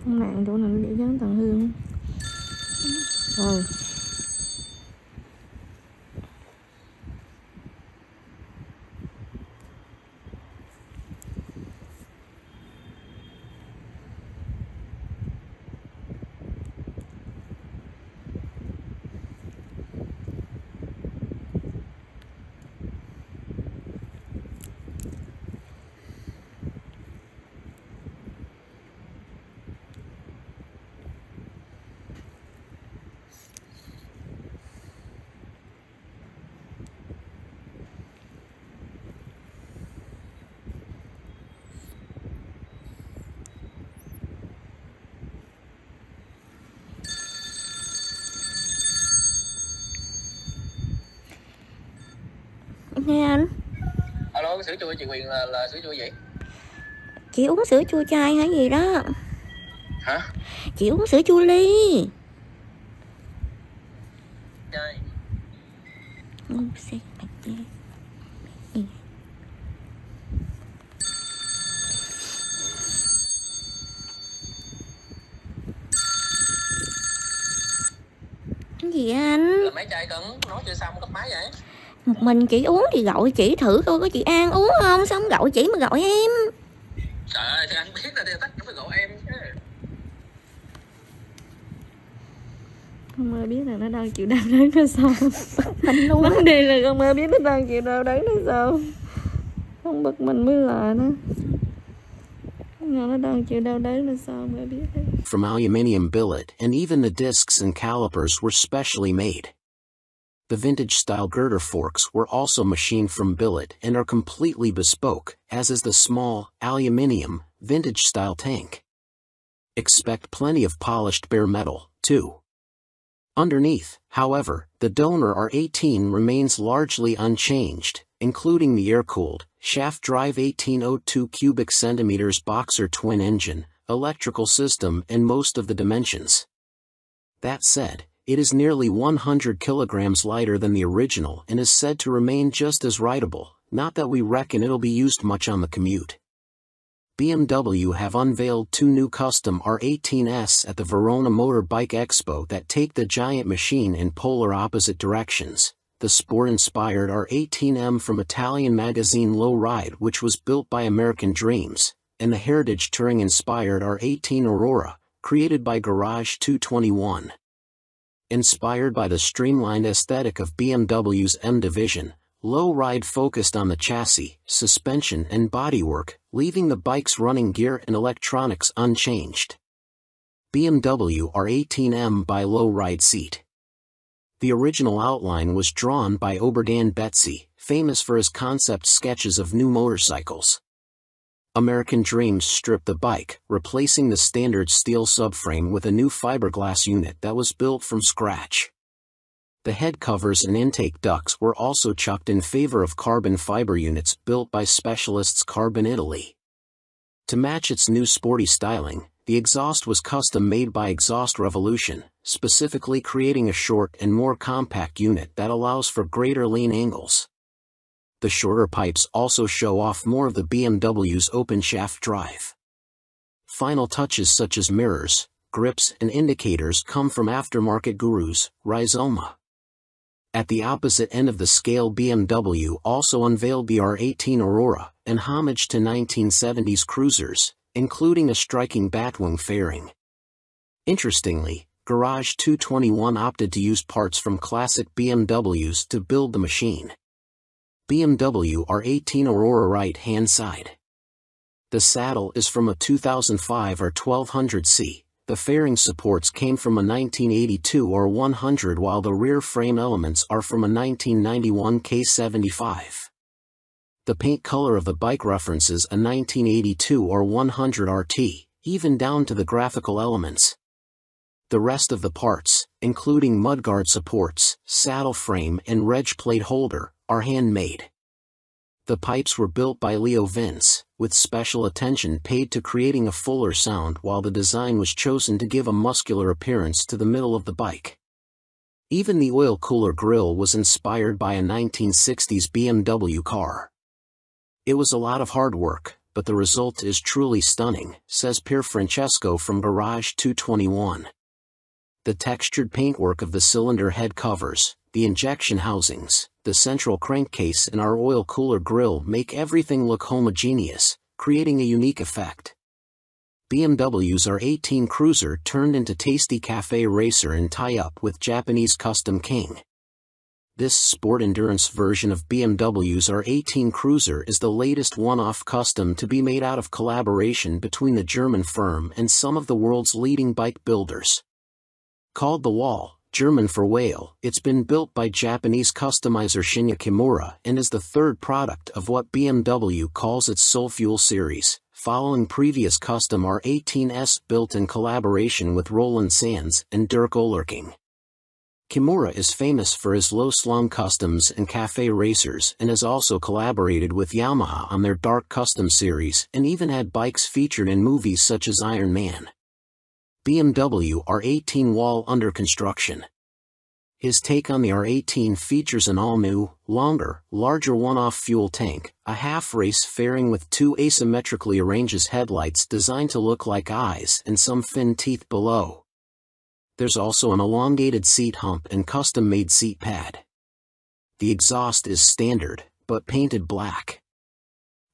Nạn chỗ này nó để dán tàn hương. Rồi. Nghe anh. Alo, sữa chua chị Quyền là sữa chua gì? Chị uống sữa chua chai hay gì đó? Hả? Chị uống sữa chua ly. Chai. Cái gì anh? Là mấy chai cân, nói chưa xong cấp máy vậy? Một mình chị uống thì gọi chị thử coi có chị An uống không, xong gọi chị mà gọi em. Trời ơi, thì anh biết là tất phải gọi em chứ. Con mơ biết là nó đang chịu đau đớn ra sao. Anh luôn. Vấn đề là con mơ biết nó đang chịu đau đớn ra sao. Không bực mình mới lạ nữa. Nó đang chịu đau đớn ra sao mơ biết đấy. From aluminium billet, and even the discs and calipers were specially made. The vintage-style girder forks were also machined from billet and are completely bespoke, as is the small, aluminium, vintage-style tank. Expect plenty of polished bare metal, too. Underneath, however, the donor R18 remains largely unchanged, including the air-cooled, shaft-drive 1802 cubic centimeters boxer twin-engine, electrical system and most of the dimensions. That said, it is nearly 100 kilograms lighter than the original and is said to remain just as rideable, not that we reckon it'll be used much on the commute. BMW have unveiled two new custom R18s at the Verona Motor Bike Expo that take the giant machine in polar opposite directions. The sport-inspired R18M from Italian magazine Low Ride, which was built by American Dreams, and the heritage touring-inspired R18 Aurora, created by Garage 221. Inspired by the streamlined aesthetic of BMW's M division, Low Ride focused on the chassis, suspension and bodywork, leaving the bike's running gear and electronics unchanged. BMW R18M by Low Ride seat. The original outline was drawn by Oberdan Betsy, famous for his concept sketches of new motorcycles. American Dreams stripped the bike, replacing the standard steel subframe with a new fiberglass unit that was built from scratch. The head covers and intake ducts were also chucked in favor of carbon fiber units built by specialists Carbon Italy. To match its new sporty styling, the exhaust was custom made by Exhaust Revolution, specifically creating a short and more compact unit that allows for greater lean angles. The shorter pipes also show off more of the BMW's open shaft drive. Final touches such as mirrors, grips and indicators come from aftermarket gurus, Rizoma. At the opposite end of the scale, BMW also unveiled the R18 Aurora, an homage to 1970s cruisers, including a striking batwing fairing. Interestingly, Garage 221 opted to use parts from classic BMWs to build the machine. BMW R18 Aurora right-hand side. The saddle is from a 2005 R1200C. The fairing supports came from a 1982 R100 while the rear frame elements are from a 1991 K75. The paint color of the bike references a 1982 R100 RT, even down to the graphical elements. The rest of the parts, including mudguard supports, saddle frame and reg plate holder, are handmade. The pipes were built by Leo Vince, with special attention paid to creating a fuller sound while the design was chosen to give a muscular appearance to the middle of the bike. Even the oil cooler grille was inspired by a 1960s BMW car. It was a lot of hard work, but the result is truly stunning, says Pier Francesco from Garage 221. The textured paintwork of the cylinder head covers, the injection housings, the central crankcase and our oil cooler grille make everything look homogeneous, creating a unique effect. BMW's R18 Cruiser turned into tasty cafe racer in tie-up with Japanese Custom King. This sport endurance version of BMW's R18 Cruiser is the latest one-off custom to be made out of collaboration between the German firm and some of the world's leading bike builders. Called the Wall, German for whale, it's been built by Japanese customizer Shinya Kimura and is the third product of what BMW calls its Soul Fuel series, following previous custom R18s built in collaboration with Roland Sands and Dirk Oellerking. Kimura is famous for his low-slung customs and cafe racers and has also collaborated with Yamaha on their Dark Custom series and even had bikes featured in movies such as Iron Man. BMW R18 Wall under construction. His take on the R18 features an all-new, longer, larger one-off fuel tank, a half-race fairing with two asymmetrically arranged headlights designed to look like eyes and some fin teeth below. There's also an elongated seat hump and custom-made seat pad. The exhaust is standard, but painted black.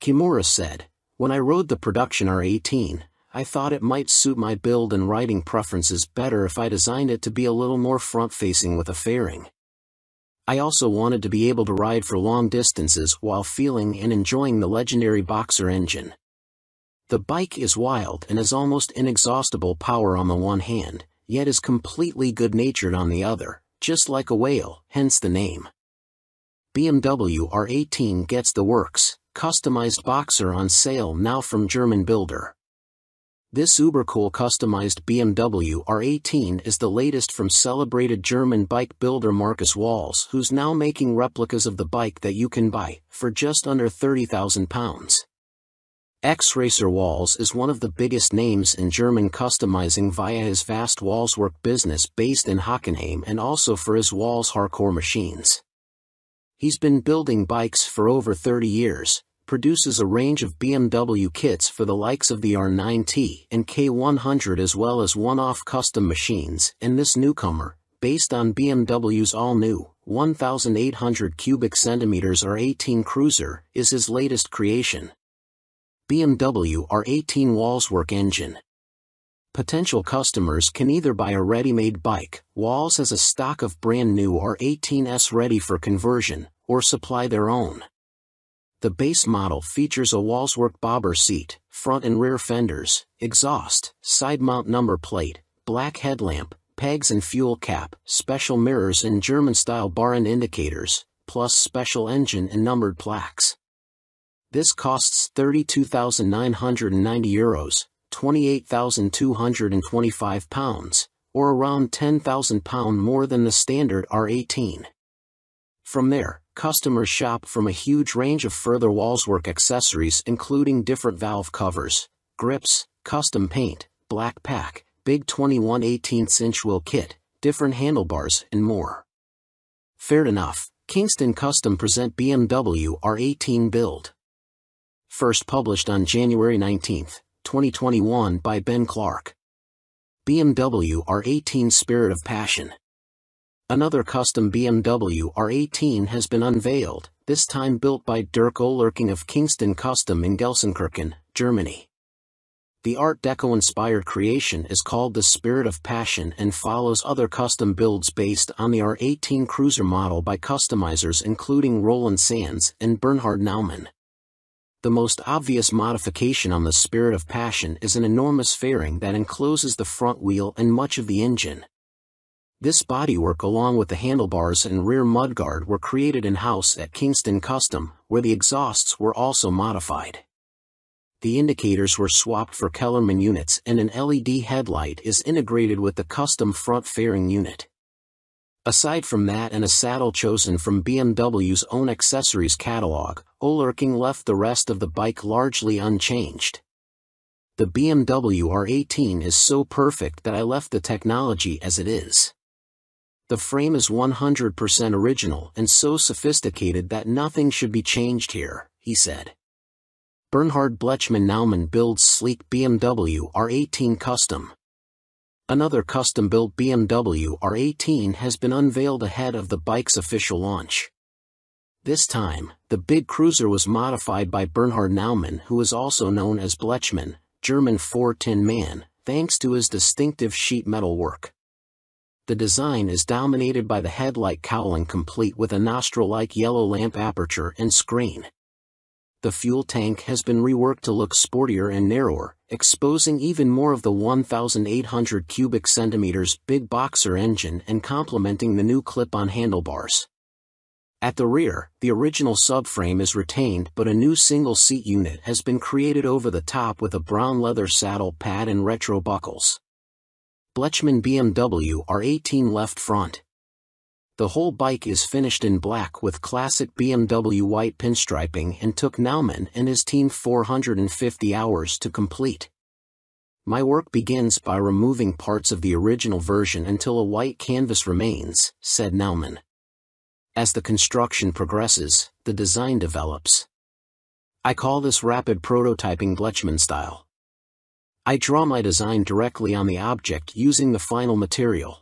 Kimura said, "When I rode the production R18, I thought it might suit my build and riding preferences better if I designed it to be a little more front-facing with a fairing. I also wanted to be able to ride for long distances while feeling and enjoying the legendary Boxer engine. The bike is wild and has almost inexhaustible power on the one hand, yet is completely good-natured on the other, just like a whale, hence the name." BMW R18 gets the works, customized Boxer on sale now from German builder. This uber-cool customized BMW R18 is the latest from celebrated German bike builder Markus Walls, who's now making replicas of the bike that you can buy, for just under £30,000. Ex-racer Walls is one of the biggest names in German customizing via his vast Wallswork business based in Hockenheim and also for his Walls hardcore machines. He's been building bikes for over 30 years, produces a range of BMW kits for the likes of the R9T and K100 as well as one-off custom machines, and this newcomer, based on BMW's all-new, 1,800 cubic centimeters R18 Cruiser, is his latest creation. BMW R18 Wallswork engine. Potential customers can either buy a ready-made bike, Walls has a stock of brand new R18s ready for conversion, or supply their own. The base model features a Wallswork bobber seat, front and rear fenders, exhaust, side mount number plate, black headlamp, pegs and fuel cap, special mirrors and German-style bar and indicators, plus special engine and numbered plaques. This costs €32,990, £28,225, or around £10,000 more than the standard R18. From there, customers shop from a huge range of further Wallswork accessories including different valve covers, grips, custom paint, black pack, big 21 18-inch wheel kit, different handlebars, and more. Fair enough, Kingston Custom present BMW R18 build. First published on January 19, 2021 by Ben Clark. BMW R18 Spirit of Passion. Another custom BMW R18 has been unveiled, this time built by Dirk Oellerking of Kingston Custom in Gelsenkirchen, Germany. The Art Deco-inspired creation is called the Spirit of Passion and follows other custom builds based on the R18 Cruiser model by customizers including Roland Sands and Bernhard Naumann. The most obvious modification on the Spirit of Passion is an enormous fairing that encloses the front wheel and much of the engine. This bodywork along with the handlebars and rear mudguard were created in-house at Kingston Custom, where the exhausts were also modified. The indicators were swapped for Kellerman units and an LED headlight is integrated with the custom front fairing unit. Aside from that and a saddle chosen from BMW's own accessories catalog, Oellerking left the rest of the bike largely unchanged. The BMW R18 is so perfect that I left the technology as it is. The frame is 100% original and so sophisticated that nothing should be changed here, he said. Bernhard Blechman-Naumann builds sleek BMW R18 Custom. Another custom-built BMW R18 has been unveiled ahead of the bike's official launch. This time, the big cruiser was modified by Bernhard Naumann, who is also known as Blechman, German for Tin Man, thanks to his distinctive sheet metal work. The design is dominated by the headlight cowling, complete with a nostril-like yellow lamp aperture and screen. The fuel tank has been reworked to look sportier and narrower, exposing even more of the 1,800 cubic centimeters big boxer engine and complementing the new clip-on handlebars. At the rear, the original subframe is retained, but a new single-seat unit has been created over the top with a brown leather saddle pad and retro buckles. Blechman BMW R18 left front. The whole bike is finished in black with classic BMW white pinstriping and took Naumann and his team 450 hours to complete. My work begins by removing parts of the original version until a white canvas remains, said Naumann. As the construction progresses, the design develops. I call this rapid prototyping Blechman style. I draw my design directly on the object using the final material.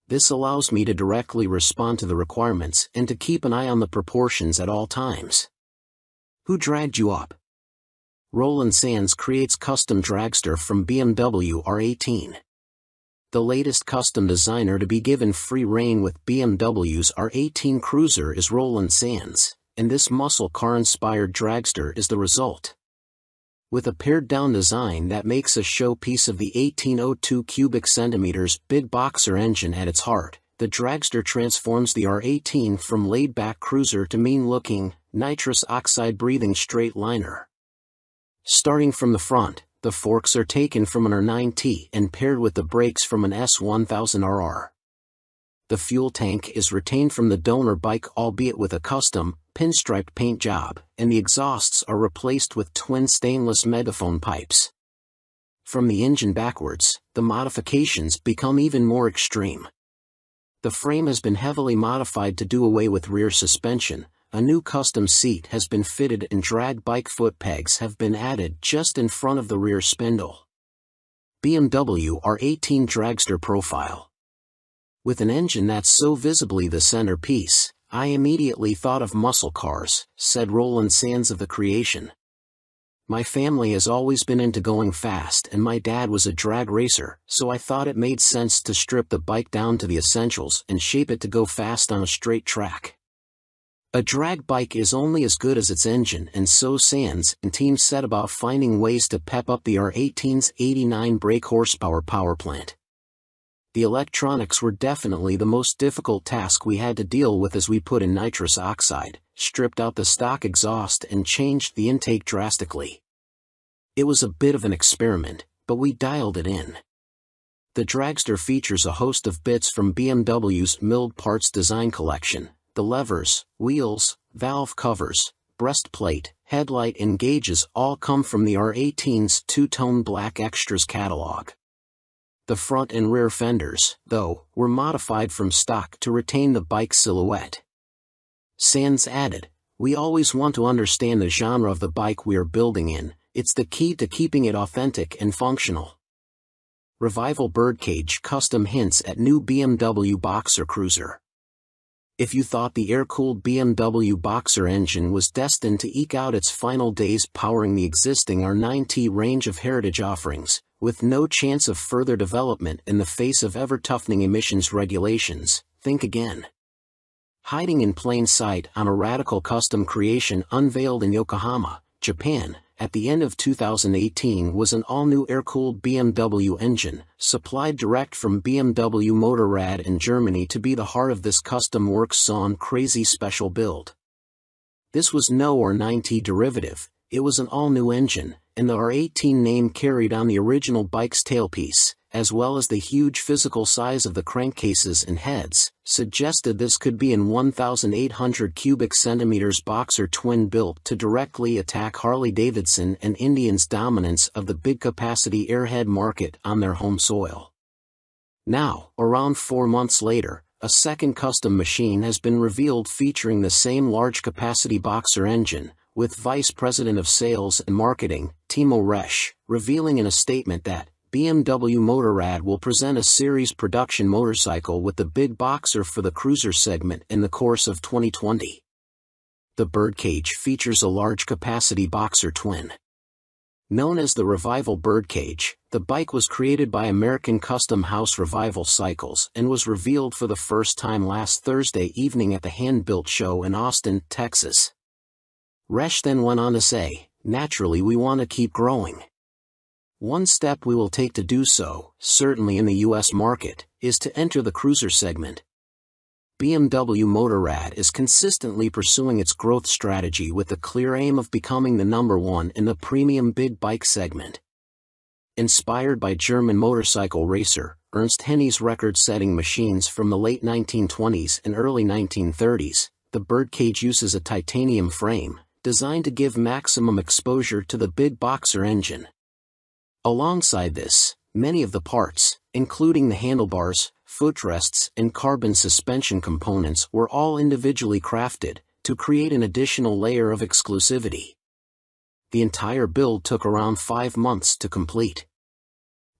This allows me to directly respond to the requirements and to keep an eye on the proportions at all times. Who dragged you up? Roland Sands creates custom dragster from BMW R18. The latest custom designer to be given free rein with BMW's R18 Cruiser is Roland Sands, and this muscle car-inspired dragster is the result. With a pared-down design that makes a showpiece of the 1802 cubic centimeters big boxer engine at its heart, the dragster transforms the R18 from laid-back cruiser to mean-looking, nitrous oxide-breathing straight liner. Starting from the front, the forks are taken from an R9T and paired with the brakes from an S1000RR. The fuel tank is retained from the donor bike, albeit with a custom, pinstriped paint job, and the exhausts are replaced with twin stainless megaphone pipes. From the engine backwards, the modifications become even more extreme. The frame has been heavily modified to do away with rear suspension, a new custom seat has been fitted and drag bike foot pegs have been added just in front of the rear spindle. BMW R18 Dragster Profile. With an engine that's so visibly the centerpiece, I immediately thought of muscle cars, said Roland Sands of the creation. My family has always been into going fast and my dad was a drag racer, so I thought it made sense to strip the bike down to the essentials and shape it to go fast on a straight track. A drag bike is only as good as its engine, and so Sands and team set about finding ways to pep up the R18's 89 brake horsepower powerplant. The electronics were definitely the most difficult task we had to deal with as we put in nitrous oxide, stripped out the stock exhaust and changed the intake drastically. It was a bit of an experiment, but we dialed it in. The dragster features a host of bits from BMW's milled parts design collection. The levers, wheels, valve covers, breastplate, headlight and gauges all come from the R18's two-tone black extras catalog. The front and rear fenders, though, were modified from stock to retain the bike's silhouette. Sands added, "We always want to understand the genre of the bike we are building in, it's the key to keeping it authentic and functional." Revival Birdcage Custom hints at new BMW Boxer Cruiser. If you thought the air-cooled BMW Boxer engine was destined to eke out its final days powering the existing R9T range of heritage offerings, with no chance of further development in the face of ever-toughening emissions regulations, think again. Hiding in plain sight on a radical custom creation unveiled in Yokohama, Japan, at the end of 2018 was an all-new air-cooled BMW engine, supplied direct from BMW Motorrad in Germany to be the heart of this custom works-on crazy special build. This was no R9T derivative, it was an all-new engine, and the R18 name carried on the original bike's tailpiece, as well as the huge physical size of the crankcases and heads, suggested this could be an 1,800 cubic centimeters boxer twin built to directly attack Harley-Davidson and Indian's dominance of the big-capacity airhead market on their home soil. Now, around 4 months later, a second custom machine has been revealed featuring the same large-capacity boxer engine, with Vice President of Sales and Marketing, Timo Resch, revealing in a statement that BMW Motorrad will present a series production motorcycle with the Big Boxer for the cruiser segment in the course of 2020. The Birdcage features a large-capacity boxer twin. Known as the Revival Birdcage, the bike was created by American custom house Revival Cycles and was revealed for the first time last Thursday evening at the Hand-Built Show in Austin, Texas. Resch then went on to say, "Naturally we want to keep growing. One step we will take to do so, certainly in the US market, is to enter the cruiser segment. BMW Motorrad is consistently pursuing its growth strategy with the clear aim of becoming the #1 in the premium big bike segment." Inspired by German motorcycle racer Ernst Henni's record-setting machines from the late 1920s and early 1930s, the Birdcage uses a titanium frame, designed to give maximum exposure to the Big Boxer engine. Alongside this, many of the parts, including the handlebars, footrests, and carbon suspension components were all individually crafted, to create an additional layer of exclusivity. The entire build took around 5 months to complete.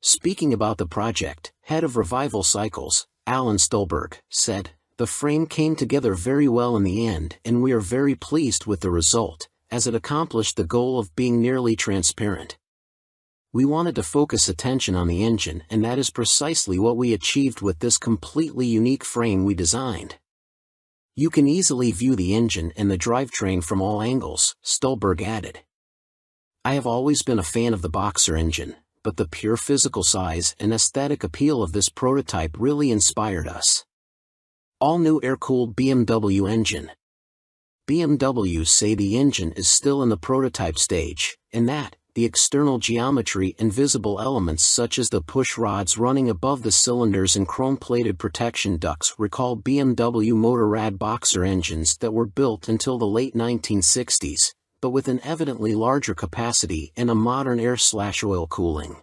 Speaking about the project, head of Revival Cycles, Alan Stolberg, said, "The frame came together very well in the end and we are very pleased with the result, as it accomplished the goal of being nearly transparent. We wanted to focus attention on the engine and that is precisely what we achieved with this completely unique frame we designed. You can easily view the engine and the drivetrain from all angles," Stolberg added. "I have always been a fan of the Boxer engine, but the pure physical size and aesthetic appeal of this prototype really inspired us." All-new air-cooled BMW engine. BMW say the engine is still in the prototype stage, and that the external geometry and visible elements such as the push rods running above the cylinders and chrome-plated protection ducts recall BMW Motorrad Boxer engines that were built until the late 1960s, but with an evidently larger capacity and a modern air/oil cooling.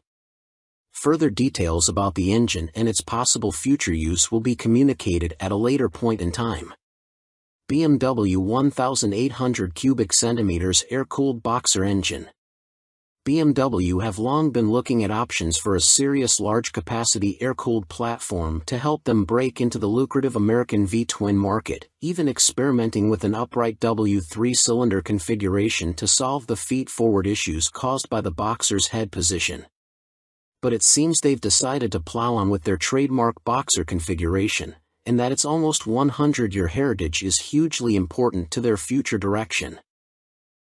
Further details about the engine and its possible future use will be communicated at a later point in time. BMW 1,800 cubic centimeters air-cooled Boxer engine. BMW have long been looking at options for a serious large-capacity air-cooled platform to help them break into the lucrative American V-twin market, even experimenting with an upright W3-cylinder configuration to solve the feed-forward issues caused by the Boxer's head position. But it seems they've decided to plow on with their trademark Boxer configuration, and that its almost 100-year heritage is hugely important to their future direction.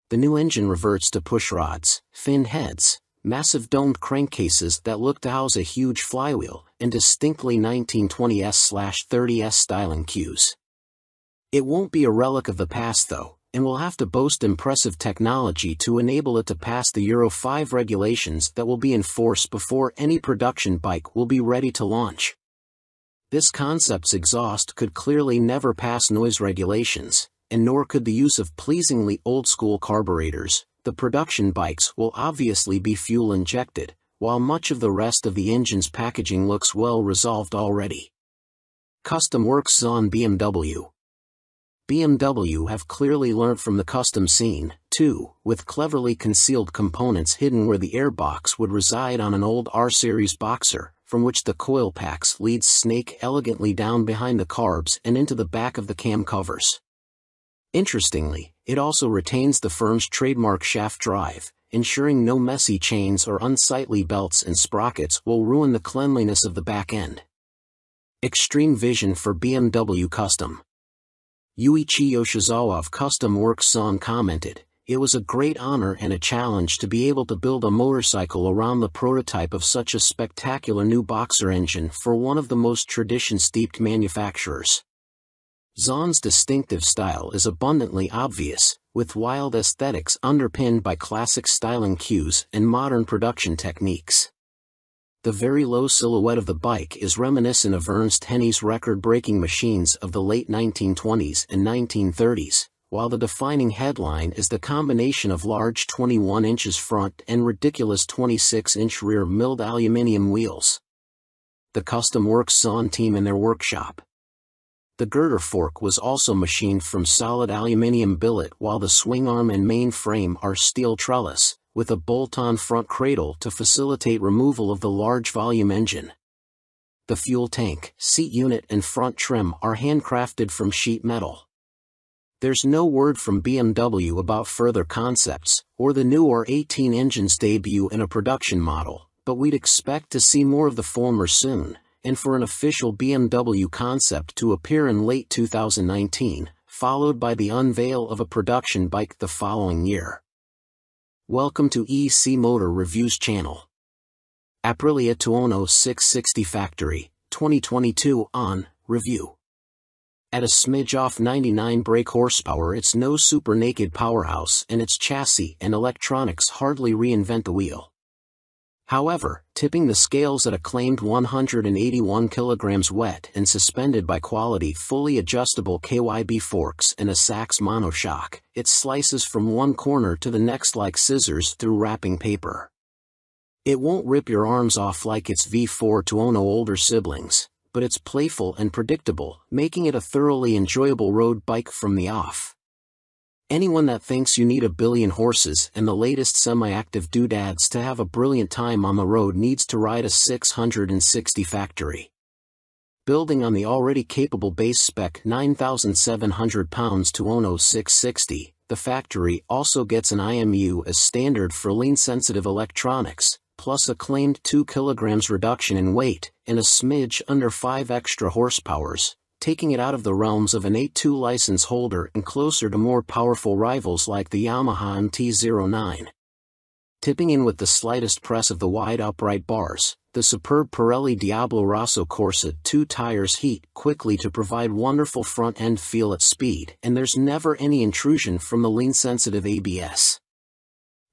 The new engine reverts to pushrods, finned heads, massive domed crankcases that look to house a huge flywheel, and distinctly 1920s/30s styling cues. It won't be a relic of the past though, and will have to boast impressive technology to enable it to pass the Euro 5 regulations that will be enforced before any production bike will be ready to launch. This concept's exhaust could clearly never pass noise regulations, and nor could the use of pleasingly old-school carburetors. The production bikes will obviously be fuel-injected, while much of the rest of the engine's packaging looks well resolved already. Custom Works on BMW. BMW have clearly learnt from the custom scene, too, with cleverly concealed components hidden where the airbox would reside on an old R-Series Boxer, from which the coil packs leads snake elegantly down behind the carbs and into the back of the cam covers. Interestingly, it also retains the firm's trademark shaft drive, ensuring no messy chains or unsightly belts and sprockets will ruin the cleanliness of the back end. Extreme vision for BMW Custom. Yuichi Yoshizawa of Custom Works Son commented, "It was a great honor and a challenge to be able to build a motorcycle around the prototype of such a spectacular new Boxer engine for one of the most tradition-steeped manufacturers." Zon's distinctive style is abundantly obvious, with wild aesthetics underpinned by classic styling cues and modern production techniques. The very low silhouette of the bike is reminiscent of Ernst Henni's record-breaking machines of the late 1920s and 1930s, while the defining headline is the combination of large 21 inches front and ridiculous 26-inch rear milled aluminium wheels. The Custom Works Zon team in their workshop. The girder fork was also machined from solid aluminum billet, while the swing arm and main frame are steel trellis, with a bolt-on front cradle to facilitate removal of the large volume engine. The fuel tank, seat unit and front trim are handcrafted from sheet metal. There's no word from BMW about further concepts, or the new R18 engine's debut in a production model, but we'd expect to see more of the former soon, and for an official BMW concept to appear in late 2019, followed by the unveil of a production bike the following year. Welcome to EC Motor Reviews channel. Aprilia Tuono 660 Factory, 2022 on review. At a smidge off 99 brake horsepower, it's no super naked powerhouse, and its chassis and electronics hardly reinvent the wheel. However, tipping the scales at a claimed 181 kilograms wet and suspended by quality fully adjustable KYB forks and a Sachs monoshock, it slices from one corner to the next like scissors through wrapping paper. It won't rip your arms off like its V4 Tuono older siblings, but it's playful and predictable, making it a thoroughly enjoyable road bike from the off. Anyone that thinks you need a billion horses and the latest semi-active doodads to have a brilliant time on the road needs to ride a 660 Factory. Building on the already capable base spec 9,700 pounds Tuono 660, the Factory also gets an IMU as standard for lean-sensitive electronics, plus a claimed 2 kilograms reduction in weight, and a smidge under 5 extra horsepowers, taking it out of the realms of an A2 license holder and closer to more powerful rivals like the Yamaha MT-09. Tipping in with the slightest press of the wide upright bars, the superb Pirelli Diablo Rosso Corsa 2 tires heat quickly to provide wonderful front-end feel at speed, and there's never any intrusion from the lean-sensitive ABS.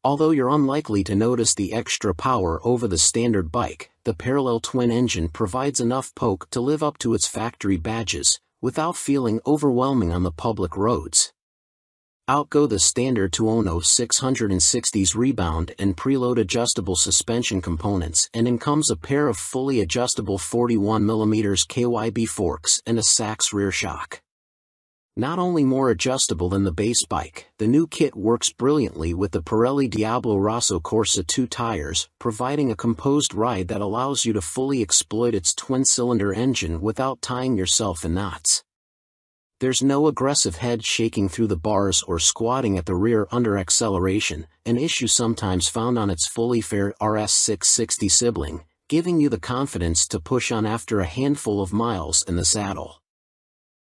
Although you're unlikely to notice the extra power over the standard bike, the parallel twin engine provides enough poke to live up to its factory badges, without feeling overwhelming on the public roads. Out go the standard Tuono 660's rebound and preload adjustable suspension components, and in comes a pair of fully adjustable 41mm KYB forks and a Sachs rear shock. Not only more adjustable than the base bike, the new kit works brilliantly with the Pirelli Diablo Rosso Corsa 2 tires, providing a composed ride that allows you to fully exploit its twin-cylinder engine without tying yourself in knots. There's no aggressive head shaking through the bars or squatting at the rear under acceleration, an issue sometimes found on its fully fair RS660 sibling, giving you the confidence to push on after a handful of miles in the saddle.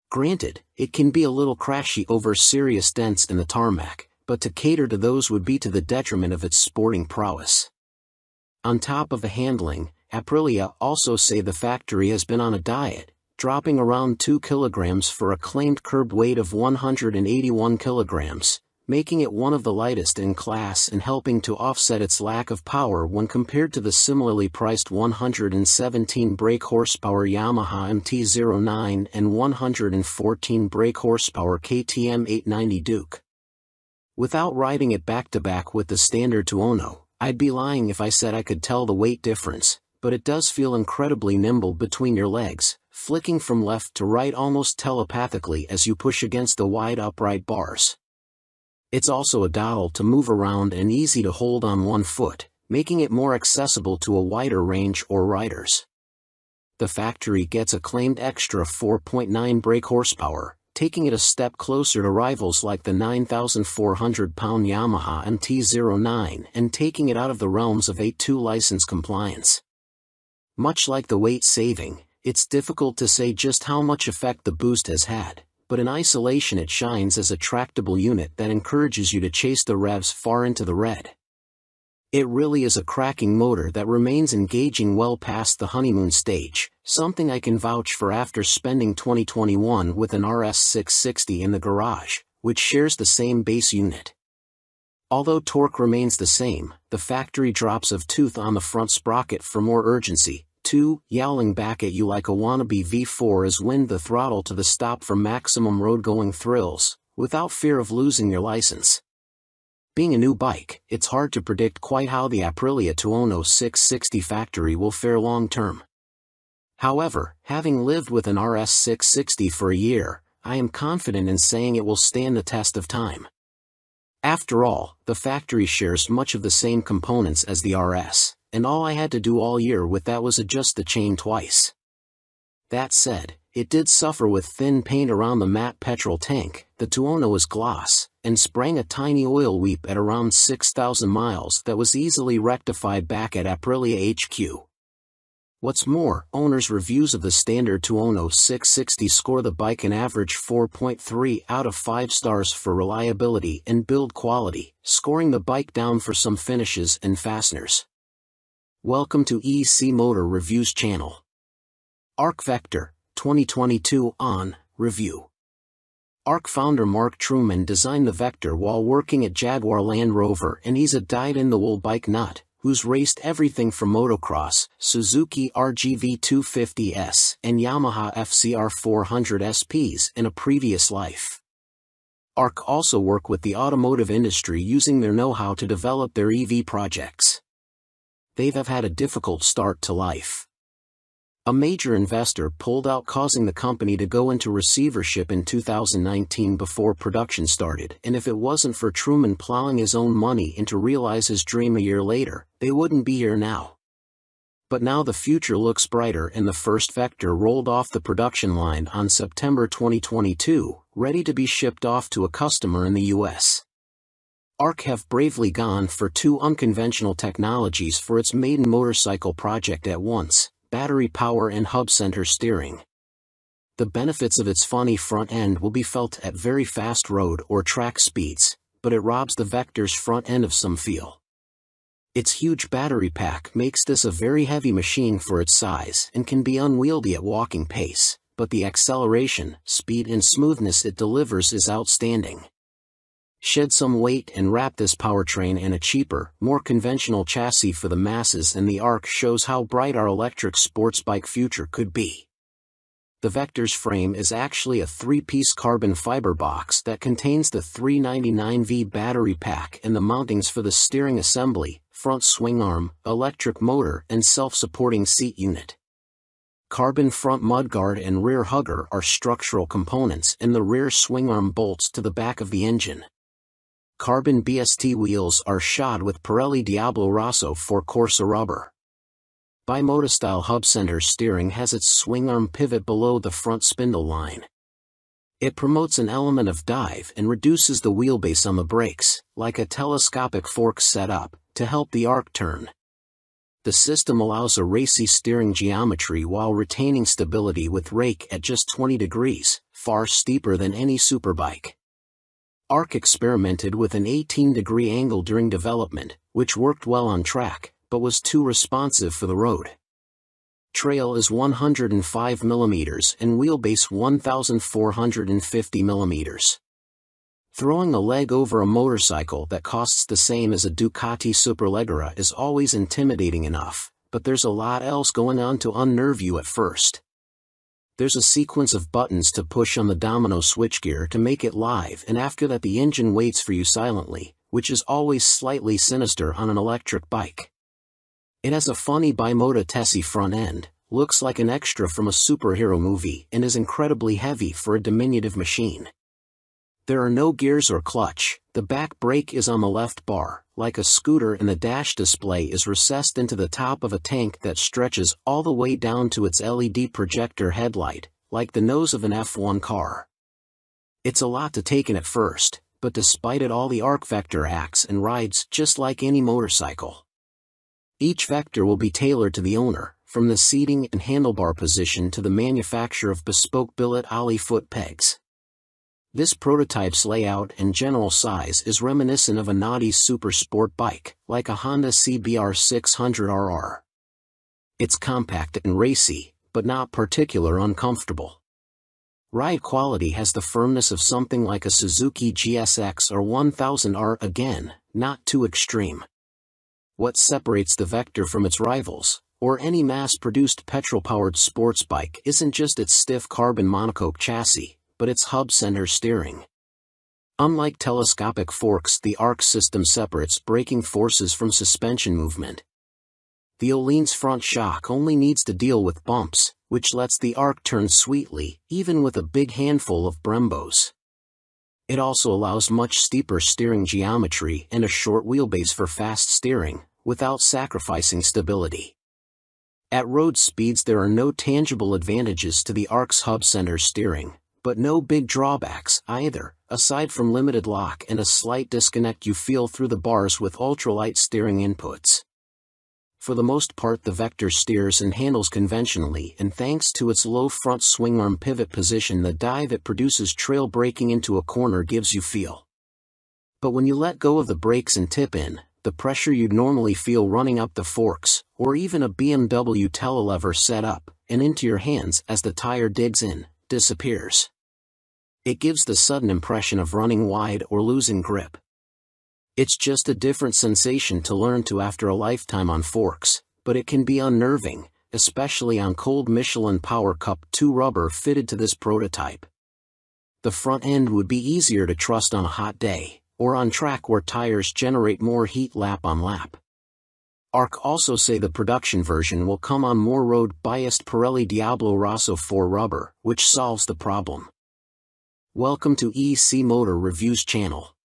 Granted, it can be a little crashy over serious dents in the tarmac, but to cater to those would be to the detriment of its sporting prowess. On top of the handling, Aprilia also say the Factory has been on a diet, dropping around 2 kilograms for a claimed curb weight of 181 kilograms, making it one of the lightest in class and helping to offset its lack of power when compared to the similarly priced 117 brake horsepower Yamaha MT-09 and 114 brake horsepower KTM 890 Duke. Without riding it back-to-back with the standard Tuono, I'd be lying if I said I could tell the weight difference, but it does feel incredibly nimble between your legs, flicking from left to right almost telepathically as you push against the wide upright bars. It's also a doddle to move around and easy to hold on one foot, making it more accessible to a wider range or riders. The Factory gets a claimed extra 4.9 brake horsepower, taking it a step closer to rivals like the 9,400-pound Yamaha MT-09 and taking it out of the realms of A2 license compliance. Much like the weight saving, it's difficult to say just how much effect the boost has had, but in isolation it shines as a tractable unit that encourages you to chase the revs far into the red. It really is a cracking motor that remains engaging well past the honeymoon stage, something I can vouch for after spending 2021 with an RS660 in the garage, which shares the same base unit. Although torque remains the same, the Factory drops of tooth on the front sprocket for more urgency, yowling back at you like a wannabe V4 as wind the throttle to the stop for maximum road-going thrills, without fear of losing your license. Being a new bike, it's hard to predict quite how the Aprilia Tuono 660 Factory will fare long-term. However, having lived with an RS660 for a year, I am confident in saying it will stand the test of time. After all, the factory shares much of the same components as the RS, and all I had to do all year with that was adjust the chain twice. That said, it did suffer with thin paint around the matte petrol tank. The Tuono is gloss, and sprang a tiny oil weep at around 6,000 miles that was easily rectified back at Aprilia HQ. What's more, owners' reviews of the standard Tuono 660 score the bike an average 4.3 out of 5 stars for reliability and build quality, scoring the bike down for some finishes and fasteners. Welcome to EC Motor Reviews channel. ARC Vector, 2022 on review. ARC founder Mark Trueman designed the Vector while working at Jaguar Land Rover, and he's a dyed-in-the-wool bike nut who's raced everything from motocross, Suzuki RGV 250S, and Yamaha FCR 400 SPs in a previous life. ARC also work with the automotive industry using their know-how to develop their EV projects. They have had a difficult start to life. A major investor pulled out, causing the company to go into receivership in 2019 before production started, and if it wasn't for Trueman plowing his own money in to realize his dream a year later, they wouldn't be here now. But now the future looks brighter, and the first Vector rolled off the production line on September 2022, ready to be shipped off to a customer in the US. ARC have bravely gone for two unconventional technologies for its maiden motorcycle project at once: battery power and hub center steering. The benefits of its funny front end will be felt at very fast road or track speeds, but it robs the Vector's front end of some feel. Its huge battery pack makes this a very heavy machine for its size and can be unwieldy at walking pace, but the acceleration, speed and smoothness it delivers is outstanding. Shed some weight and wrap this powertrain in a cheaper, more conventional chassis for the masses, and the ARC shows how bright our electric sports bike future could be. The Vector's frame is actually a 3-piece carbon fiber box that contains the 399V battery pack and the mountings for the steering assembly, front swing arm, electric motor and self-supporting seat unit. Carbon front mudguard and rear hugger are structural components, and the rear swing arm bolts to the back of the engine. Carbon BST wheels are shod with Pirelli Diablo Rosso 4 Corsa rubber. Bimotostyle hub center steering has its swing arm pivot below the front spindle line. It promotes an element of dive and reduces the wheelbase on the brakes, like a telescopic fork setup, to help the ARC turn. The system allows a racy steering geometry while retaining stability with rake at just 20 degrees, far steeper than any superbike. ARC experimented with an 18-degree angle during development, which worked well on track, but was too responsive for the road. Trail is 105 mm and wheelbase 1,450 mm. Throwing a leg over a motorcycle that costs the same as a Ducati Superleggera is always intimidating enough, but there's a lot else going on to unnerve you at first. There's a sequence of buttons to push on the domino switchgear to make it live, and after that the engine waits for you silently, which is always slightly sinister on an electric bike. It has a funny bimota Tessie front end, looks like an extra from a superhero movie, and is incredibly heavy for a diminutive machine. There are no gears or clutch, the back brake is on the left bar, like a scooter, and the dash display is recessed into the top of a tank that stretches all the way down to its LED projector headlight, like the nose of an F1 car. It's a lot to take in at first, but despite it all the ARC Vector acts and rides just like any motorcycle. Each Vector will be tailored to the owner, from the seating and handlebar position to the manufacture of bespoke billet ollie foot pegs. This prototype's layout and general size is reminiscent of a naughty super sport bike, like a Honda CBR 600RR. It's compact and racy, but not particularly uncomfortable. Ride quality has the firmness of something like a Suzuki GSX or 1000R, again, not too extreme. What separates the Vector from its rivals, or any mass-produced petrol-powered sports bike, isn't just its stiff carbon monocoque chassis, but its hub center steering. Unlike telescopic forks, the ARC system separates braking forces from suspension movement. The Öhlins front shock only needs to deal with bumps, which lets the Arc turn sweetly, even with a big handful of Brembos. It also allows much steeper steering geometry and a short wheelbase for fast steering, without sacrificing stability. At road speeds there are no tangible advantages to the Arc's hub-center steering, but no big drawbacks either, aside from limited lock and a slight disconnect you feel through the bars with ultralight steering inputs. For the most part the Vector steers and handles conventionally, and thanks to its low front swingarm pivot position the dive it produces trail braking into a corner gives you feel. But when you let go of the brakes and tip in, the pressure you'd normally feel running up the forks, or even a BMW telelever setup, and into your hands as the tire digs in, disappears. It gives the sudden impression of running wide or losing grip. It's just a different sensation to learn to after a lifetime on forks, but it can be unnerving, especially on cold Michelin Power Cup 2 rubber fitted to this prototype. The front end would be easier to trust on a hot day, or on track where tires generate more heat lap on lap. Arc also say the production version will come on more road-biased Pirelli Diablo Rosso 4 rubber, which solves the problem. Welcome to EC Motor Reviews channel.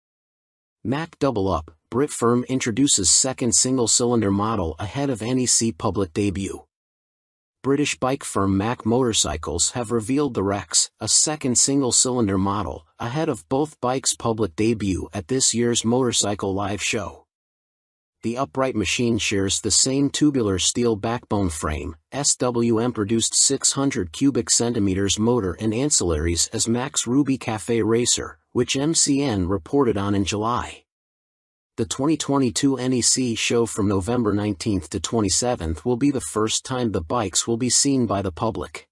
Mack Double Up, Brit firm introduces second single-cylinder model ahead of NEC public debut. British bike firm Mack Motorcycles have revealed the Rex, a second single-cylinder model, ahead of both bikes' public debut at this year's Motorcycle Live show. The upright machine shares the same tubular steel backbone frame, SWM-produced 600 cubic centimeters motor and ancillaries as Mack's Ruby Cafe Racer, which MCN reported on in July. The 2022 NEC show from November 19th to 27th will be the first time the bikes will be seen by the public.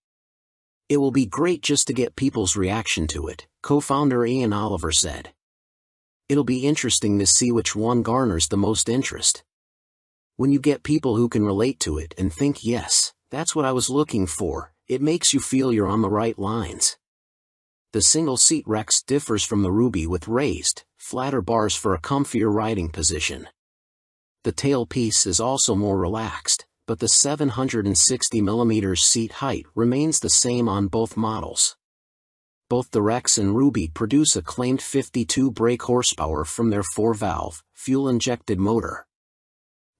It will be great just to get people's reaction to it, co-founder Ian Oliver said. It'll be interesting to see which one garners the most interest. When you get people who can relate to it and think, yes, that's what I was looking for, it makes you feel you're on the right lines. The single-seat Rex differs from the Ruby with raised, flatter bars for a comfier riding position. The tailpiece is also more relaxed, but the 760mm seat height remains the same on both models. Both the Rex and Ruby produce a claimed 52 brake horsepower from their 4-valve, fuel-injected motor.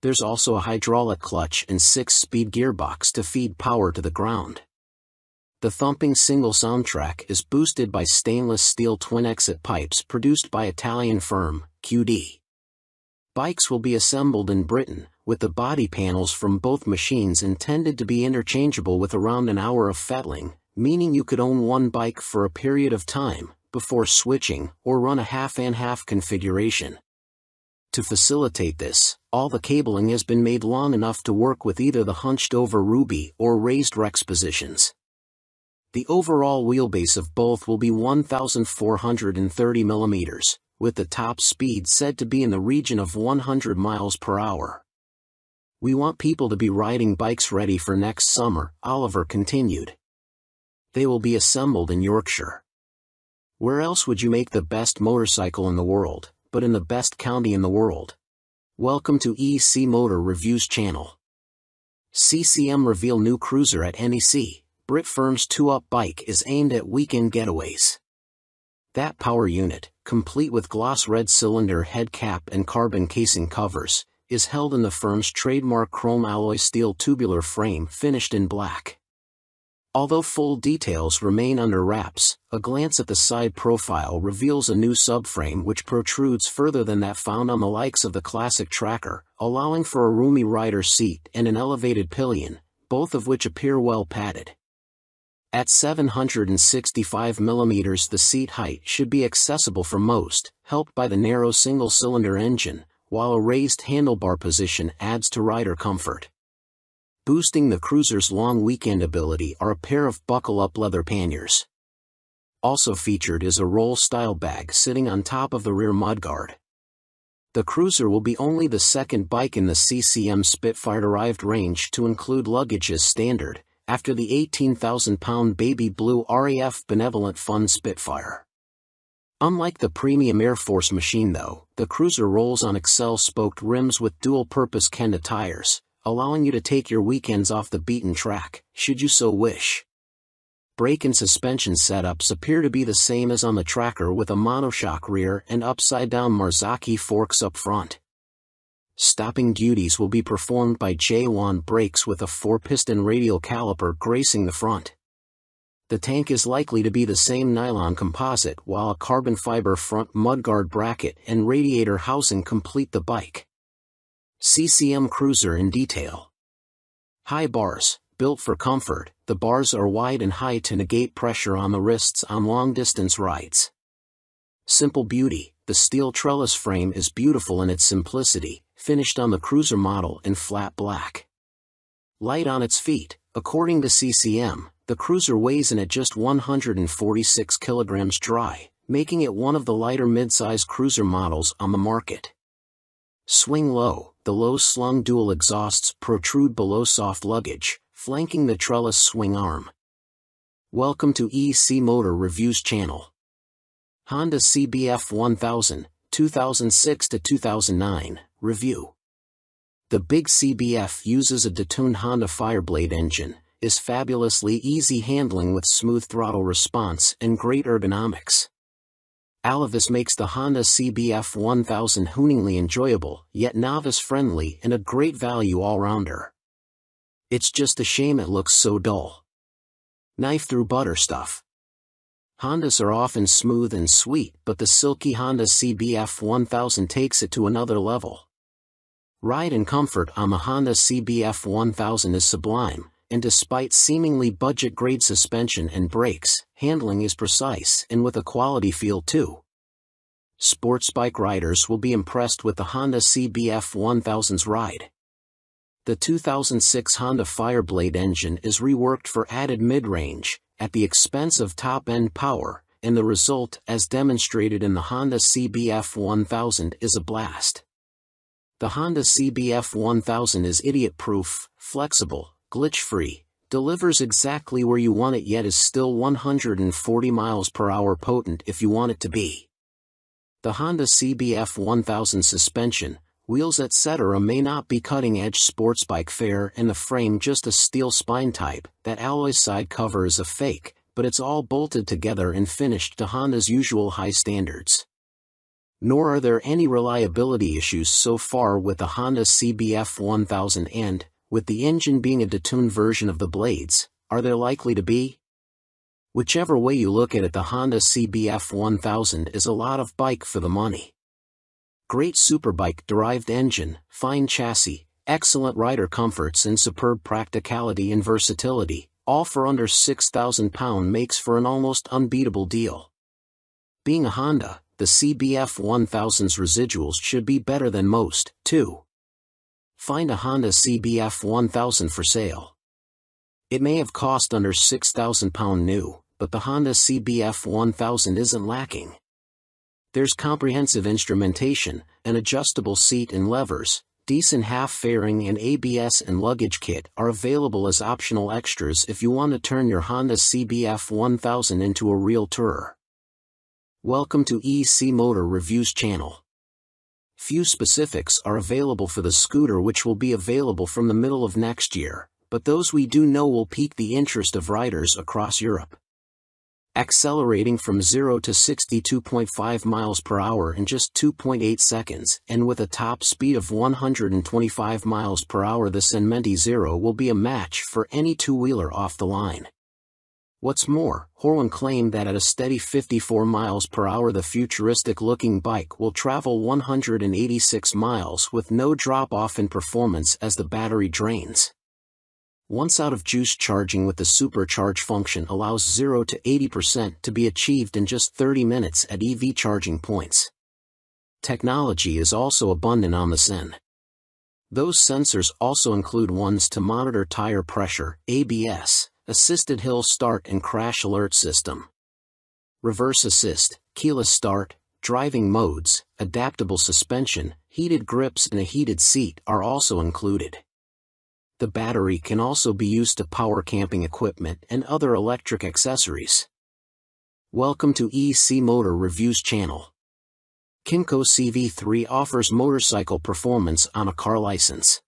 There's also a hydraulic clutch and 6-speed gearbox to feed power to the ground. The thumping single soundtrack is boosted by stainless steel twin-exit pipes produced by Italian firm, QD. Bikes will be assembled in Britain, with the body panels from both machines intended to be interchangeable with around an hour of fettling, meaning you could own one bike for a period of time, before switching, or run a half-and-half configuration. To facilitate this, all the cabling has been made long enough to work with either the hunched-over Ruby or raised Rex positions. The overall wheelbase of both will be 1,430mm, with the top speed said to be in the region of 100 miles per hour. We want people to be riding bikes ready for next summer, Oliver continued. They will be assembled in Yorkshire. Where else would you make the best motorcycle in the world, but in the best county in the world? Welcome to EC Motor Reviews channel. CCM reveal new cruiser at NEC. Brit firm's 2-up bike is aimed at weekend getaways. That power unit, complete with gloss red cylinder head cap and carbon casing covers, is held in the firm's trademark chrome alloy steel tubular frame finished in black. Although full details remain under wraps, a glance at the side profile reveals a new subframe which protrudes further than that found on the likes of the classic Tracker, allowing for a roomy rider seat and an elevated pillion, both of which appear well padded. At 765mm the seat height should be accessible for most, helped by the narrow single-cylinder engine, while a raised handlebar position adds to rider comfort. Boosting the cruiser's long weekend ability are a pair of buckle-up leather panniers. Also featured is a roll-style bag sitting on top of the rear mudguard. The cruiser will be only the second bike in the CCM Spitfire-derived range to include luggage as standard, after the 18,000-pound baby blue RAF Benevolent Fund Spitfire. Unlike the premium Air Force machine though, the cruiser rolls on Excel spoked rims with dual-purpose Kenda tires, allowing you to take your weekends off the beaten track, should you so wish. Brake and suspension setups appear to be the same as on the Tracker, with a monoshock rear and upside-down Marzocchi forks up front. Stopping duties will be performed by J1 brakes with a 4-piston radial caliper gracing the front. The tank is likely to be the same nylon composite, while a carbon fiber front mudguard bracket and radiator housing complete the bike. CCM Cruiser in detail. High bars, built for comfort. The bars are wide and high to negate pressure on the wrists on long-distance rides. Simple beauty. The steel trellis frame is beautiful in its simplicity, finished on the Cruiser model in flat black. Light on its feet. According to CCM, the Cruiser weighs in at just 146 kilograms dry, making it one of the lighter midsize cruiser models on the market. Swing low. The low-slung dual exhausts protrude below soft luggage, flanking the trellis swing arm. Welcome to EC Motor Reviews channel. Honda CBF 1000, 2006 to 2009, review. The big CBF uses a detuned Honda Fireblade engine, is fabulously easy handling with smooth throttle response and great ergonomics. Alavis makes the Honda CBF 1000 hooningly enjoyable, yet novice-friendly and a great value all-rounder. It's just a shame it looks so dull. Knife through butter stuff. Hondas are often smooth and sweet, but the silky Honda CBF 1000 takes it to another level. Ride and comfort on the Honda CBF 1000 is sublime, and despite seemingly budget-grade suspension and brakes, handling is precise and with a quality feel too. Sports bike riders will be impressed with the Honda CBF 1000's ride. The 2006 Honda Fireblade engine is reworked for added mid-range, at the expense of top-end power, and the result, as demonstrated in the Honda CBF 1000, is a blast. The Honda CBF 1000 is idiot-proof, flexible, glitch-free, delivers exactly where you want it, yet is still 140 miles per hour potent if you want it to be. The Honda CBF 1000 suspension, wheels etc. may not be cutting-edge sports bike fare, and the frame just a steel spine type. That alloy side cover is a fake, but it's all bolted together and finished to Honda's usual high standards. Nor are there any reliability issues so far with the Honda CBF 1000, and, with the engine being a detuned version of the blades, are there likely to be? Whichever way you look at it, the Honda CBF 1000 is a lot of bike for the money. Great superbike-derived engine, fine chassis, excellent rider comforts and superb practicality and versatility, all for under £6,000 makes for an almost unbeatable deal. Being a Honda, the CBF 1000's residuals should be better than most, too. Find a Honda CBF 1000 for sale. It may have cost under £6,000 new, but the Honda CBF 1000 isn't lacking. There's comprehensive instrumentation, an adjustable seat and levers, decent half-fairing and ABS and luggage kit are available as optional extras if you want to turn your Honda CBF 1000 into a real tourer. Welcome to EC Motor Reviews channel. Few specifics are available for the scooter, which will be available from the middle of next year, but those we do know will pique the interest of riders across Europe. Accelerating from 0 to 62.5 miles per hour in just 2.8 seconds, and with a top speed of 125 miles per hour, the Senmenti Zero will be a match for any two-wheeler off the line. What's more, Horwin claimed that at a steady 54 miles per hour the futuristic-looking bike will travel 186 miles with no drop-off in performance as the battery drains. Once out of juice, charging with the supercharge function allows 0 to 80% to be achieved in just 30 minutes at EV charging points. Technology is also abundant on the Sen. Those sensors also include ones to monitor tire pressure, ABS, assisted hill start and crash alert system, reverse assist, keyless start, driving modes, adaptable suspension, heated grips and a heated seat are also included. The battery can also be used to power camping equipment and other electric accessories. Welcome to EC Motor Reviews channel. Kymco CV3 offers motorcycle performance on a car license.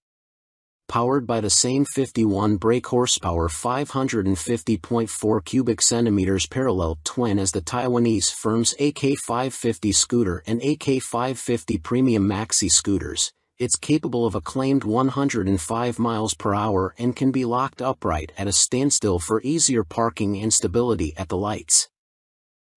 powered by the same 51 brake horsepower 550.4 cubic centimeters parallel twin as the Taiwanese firm's AK550 scooter and AK550 Premium Maxi scooters. It's capable of a claimed 105 miles per hour and can be locked upright at a standstill for easier parking and stability at the lights.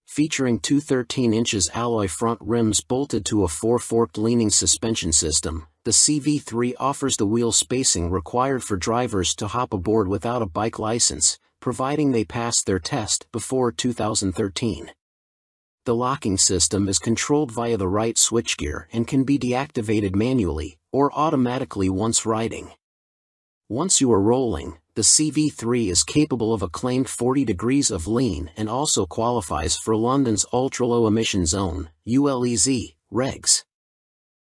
Featuring two 13-inch alloy front rims bolted to a four-forked leaning suspension system, the CV3 offers the wheel spacing required for drivers to hop aboard without a bike license, providing they pass their test before 2013. The locking system is controlled via the right switchgear and can be deactivated manually or automatically once riding. Once you are rolling, the CV3 is capable of a claimed 40 degrees of lean and also qualifies for London's ultra-low emission zone, ULEZ, regs.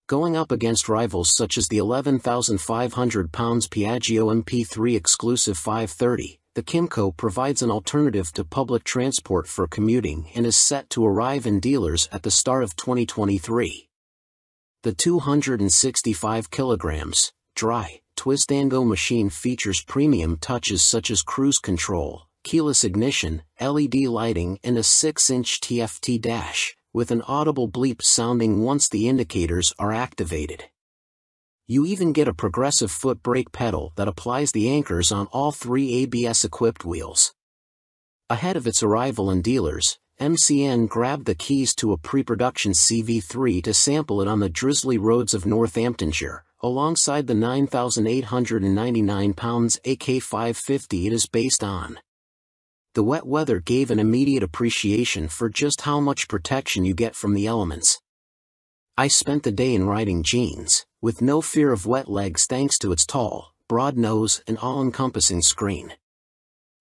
Going up against rivals such as the 11,500 pounds Piaggio MP3 exclusive 530, the Kymco provides an alternative to public transport for commuting and is set to arrive in dealers at the start of 2023. The 265 kilograms, dry, twist-and-go machine features premium touches such as cruise control, keyless ignition, LED lighting and a 6-inch TFT dash, with an audible bleep sounding once the indicators are activated. You even get a progressive foot brake pedal that applies the anchors on all three ABS-equipped wheels. Ahead of its arrival in dealers, MCN grabbed the keys to a pre-production CV3 to sample it on the drizzly roads of Northamptonshire, alongside the 9,899 pounds AK550 it is based on. The wet weather gave an immediate appreciation for just how much protection you get from the elements. I spent the day in riding jeans, with no fear of wet legs thanks to its tall, broad nose and all-encompassing screen.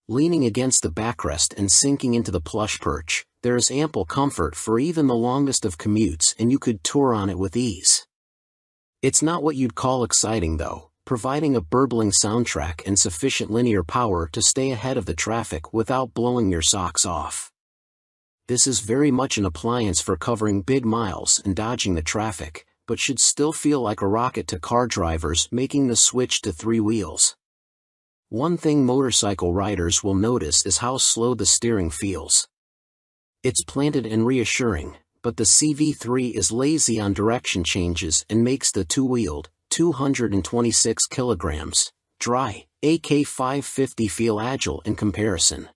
Leaning against the backrest and sinking into the plush perch, there is ample comfort for even the longest of commutes and you could tour on it with ease. It's not what you'd call exciting though, providing a burbling soundtrack and sufficient linear power to stay ahead of the traffic without blowing your socks off. This is very much an appliance for covering big miles and dodging the traffic, but should still feel like a rocket to car drivers making the switch to three wheels. One thing motorcycle riders will notice is how slow the steering feels. It's planted and reassuring, but the CV3 is lazy on direction changes and makes the two-wheeled, 226 kilograms, dry, AK550 feel agile in comparison.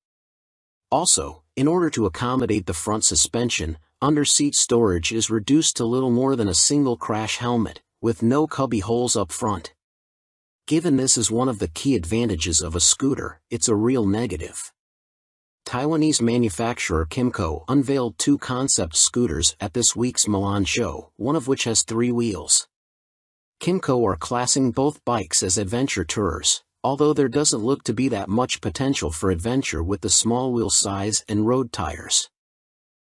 Also, in order to accommodate the front suspension, under-seat storage is reduced to little more than a single crash helmet, with no cubby holes up front. Given this is one of the key advantages of a scooter, it's a real negative. Taiwanese manufacturer Kymco unveiled two concept scooters at this week's Milan show, one of which has three wheels. Kymco are classing both bikes as adventure tourers, although there doesn't look to be that much potential for adventure with the small wheel size and road tires.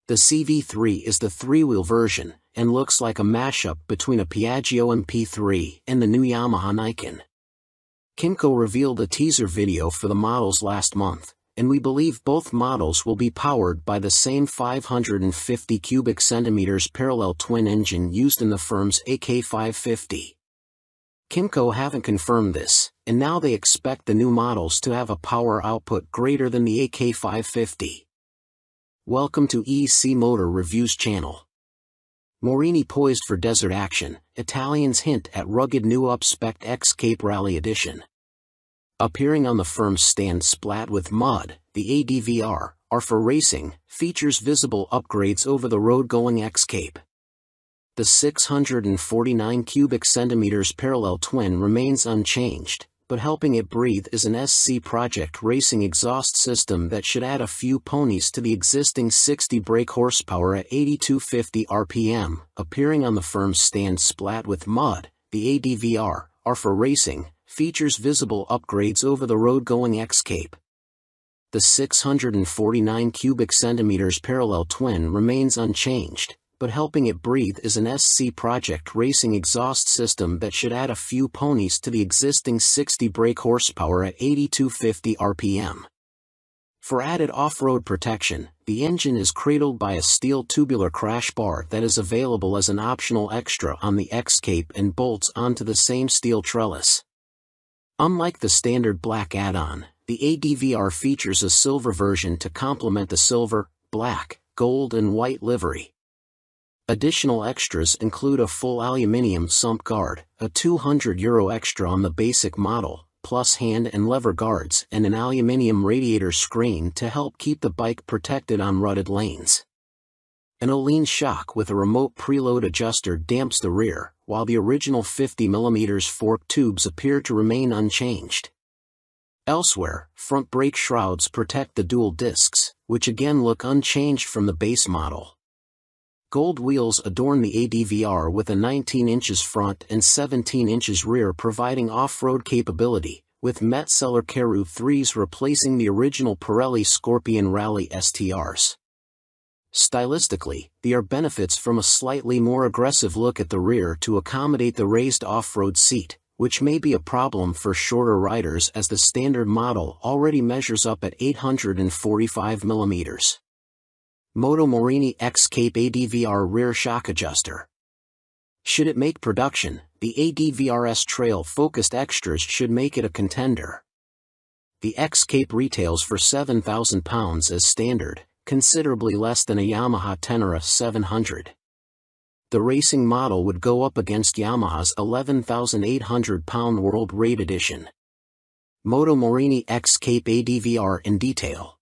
The CV3 is the three-wheel version, and looks like a mashup between a Piaggio MP3 and the new Yamaha Nikon. Kymco revealed a teaser video for the models last month, and we believe both models will be powered by the same 550 cubic centimeters parallel twin engine used in the firm's AK550. Kymco haven't confirmed this, and now they expect the new models to have a power output greater than the AK550. Welcome to EC Motor Reviews channel. Morini poised for desert action, Italians hint at rugged new up-spec X-Cape Rally Edition. Appearing on the firm's stand splat with mud, the ADVR, are for racing, features visible upgrades over the road-going X-Cape. The 649 cubic centimeters parallel twin remains unchanged, but helping it breathe is an SC Project Racing exhaust system that should add a few ponies to the existing 60 brake horsepower at 8250 RPM. Appearing on the firm's stand splat with mud, the ADVR, are for racing, features visible upgrades over the road-going X-Cape. The 649 cubic centimeters parallel twin remains unchanged, but helping it breathe is an SC Project Racing exhaust system that should add a few ponies to the existing 60 brake horsepower at 8250 RPM. For added off-road protection, the engine is cradled by a steel tubular crash bar that is available as an optional extra on the X-Cape and bolts onto the same steel trellis. Unlike the standard black add-on, the ADVR features a silver version to complement the silver, black, gold and white livery. Additional extras include a full aluminium sump guard, a €200 extra on the basic model, plus hand and lever guards and an aluminium radiator screen to help keep the bike protected on rutted lanes. An Öhlins shock with a remote preload adjuster damps the rear, while the original 50mm fork tubes appear to remain unchanged. Elsewhere, front brake shrouds protect the dual discs, which again look unchanged from the base model. Gold wheels adorn the ADVR with a 19 inches front and 17 inches rear, providing off-road capability, with Metzeler Karoo 3s replacing the original Pirelli Scorpion Rally STRs. Stylistically, there are benefits from a slightly more aggressive look at the rear to accommodate the raised off-road seat, which may be a problem for shorter riders as the standard model already measures up at 845mm. Moto Morini X-Cape ADVR rear shock adjuster. Should it make production, the ADVR's trail-focused extras should make it a contender. The X-Cape retails for £7,000 as standard, considerably less than a Yamaha Tenere 700. The racing model would go up against Yamaha's £11,800 World Raid Edition. Moto Morini X-Cape ADVR in detail.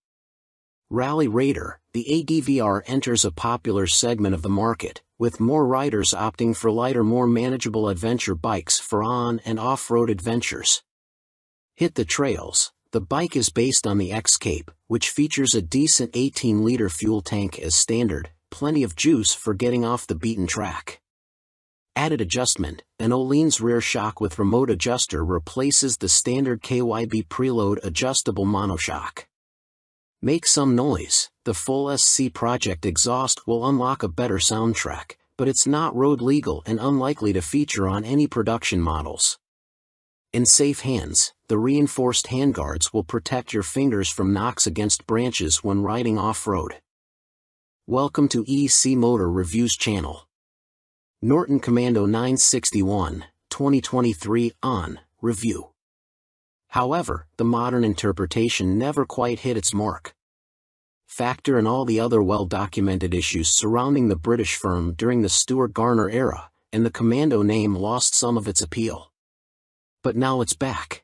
Rally Raider, the ADVR enters a popular segment of the market, with more riders opting for lighter, more manageable adventure bikes for on- and off-road adventures. Hit the trails. The bike is based on the X-Cape, which features a decent 18-liter fuel tank as standard, plenty of juice for getting off the beaten track. Added adjustment, an Öhlins rear shock with remote adjuster replaces the standard KYB preload adjustable monoshock. Make some noise. The full SC Project exhaust will unlock a better soundtrack, but it's not road legal and unlikely to feature on any production models. In safe hands, the reinforced handguards will protect your fingers from knocks against branches when riding off-road. Welcome to EC Motor Reviews channel. Norton Commando 961, 2023 on review. However, the modern interpretation never quite hit its mark. Factor in all the other well-documented issues surrounding the British firm during the Stuart Garner era, and the Commando name lost some of its appeal. But now it's back.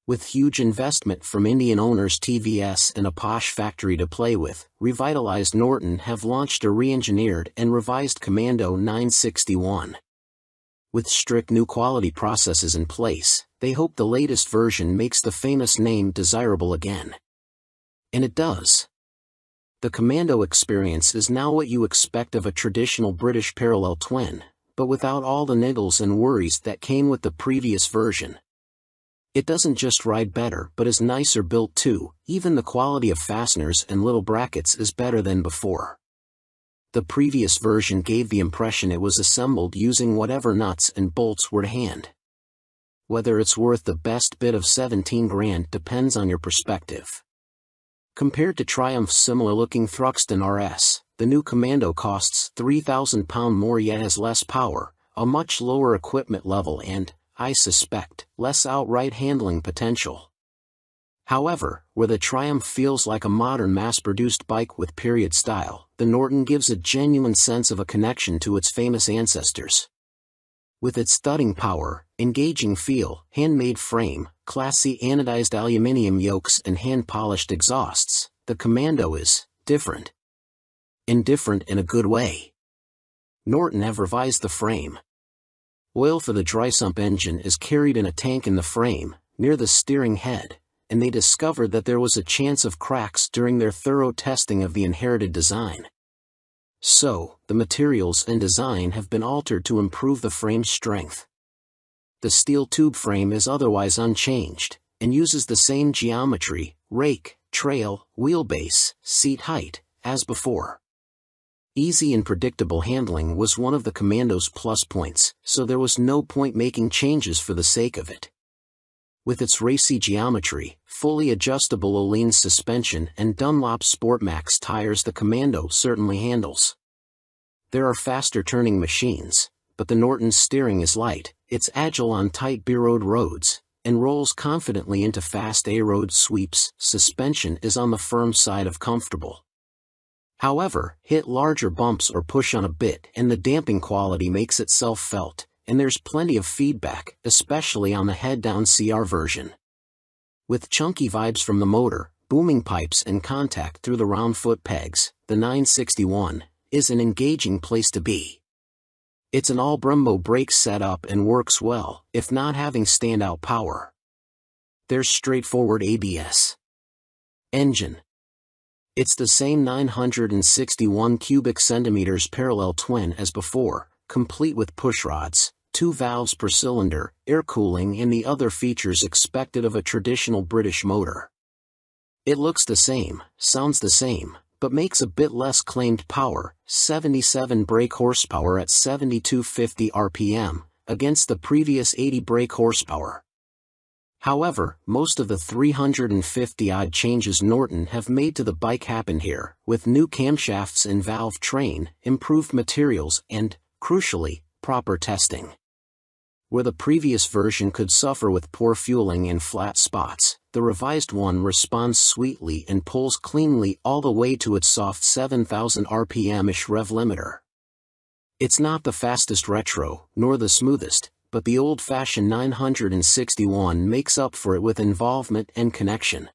With huge investment from Indian owners TVS and a posh factory to play with, revitalized Norton have launched a re-engineered and revised Commando 961. With strict new quality processes in place, they hope the latest version makes the famous name desirable again. And it does. The Commando experience is now what you expect of a traditional British parallel twin, but without all the niggles and worries that came with the previous version. It doesn't just ride better but is nicer built too. Even the quality of fasteners and little brackets is better than before. The previous version gave the impression it was assembled using whatever nuts and bolts were to hand. Whether it's worth the best bit of 17 grand depends on your perspective. Compared to Triumph's similar-looking Thruxton RS, the new Commando costs £3,000 more yet has less power, a much lower equipment level and, I suspect, less outright handling potential. However, where the Triumph feels like a modern mass-produced bike with period style, the Norton gives a genuine sense of a connection to its famous ancestors. With its thudding power, engaging feel, handmade frame, classy anodized aluminium yokes and hand-polished exhausts, the Commando is different. Indifferent in a good way. Norton have revised the frame. Oil for the dry-sump engine is carried in a tank in the frame, near the steering head, and they discovered that there was a chance of cracks during their thorough testing of the inherited design. So, the materials and design have been altered to improve the frame's strength. The steel tube frame is otherwise unchanged, and uses the same geometry, rake, trail, wheelbase, seat height, as before. Easy and predictable handling was one of the Commando's plus points, so there was no point making changes for the sake of it. With its racy geometry, fully adjustable Öhlins suspension and Dunlop Sportmax tires, the Commando certainly handles. There are faster turning machines, but the Norton's steering is light, it's agile on tight B-road roads, and rolls confidently into fast A-road sweeps. Suspension is on the firm side of comfortable. However, hit larger bumps or push on a bit and the damping quality makes itself felt, and there's plenty of feedback, especially on the head-down CR version. With chunky vibes from the motor, booming pipes and contact through the round foot pegs, the 961 is an engaging place to be. It's an all-Brembo brake setup and works well, if not having standout power. There's straightforward ABS. Engine. It's the same 961 cubic centimeters parallel twin as before, complete with pushrods, 2 valves per cylinder, air cooling and the other features expected of a traditional British motor. It looks the same, sounds the same, but makes a bit less claimed power, 77 brake horsepower at 7250 RPM, against the previous 80 brake horsepower. However, most of the 350-odd changes Norton have made to the bike happen here, with new camshafts and valve train, improved materials and, crucially, proper testing. Where the previous version could suffer with poor fueling and flat spots, the revised one responds sweetly and pulls cleanly all the way to its soft 7,000 RPM-ish rev limiter. It's not the fastest retro, nor the smoothest, but the old-fashioned 961 makes up for it with involvement and connection.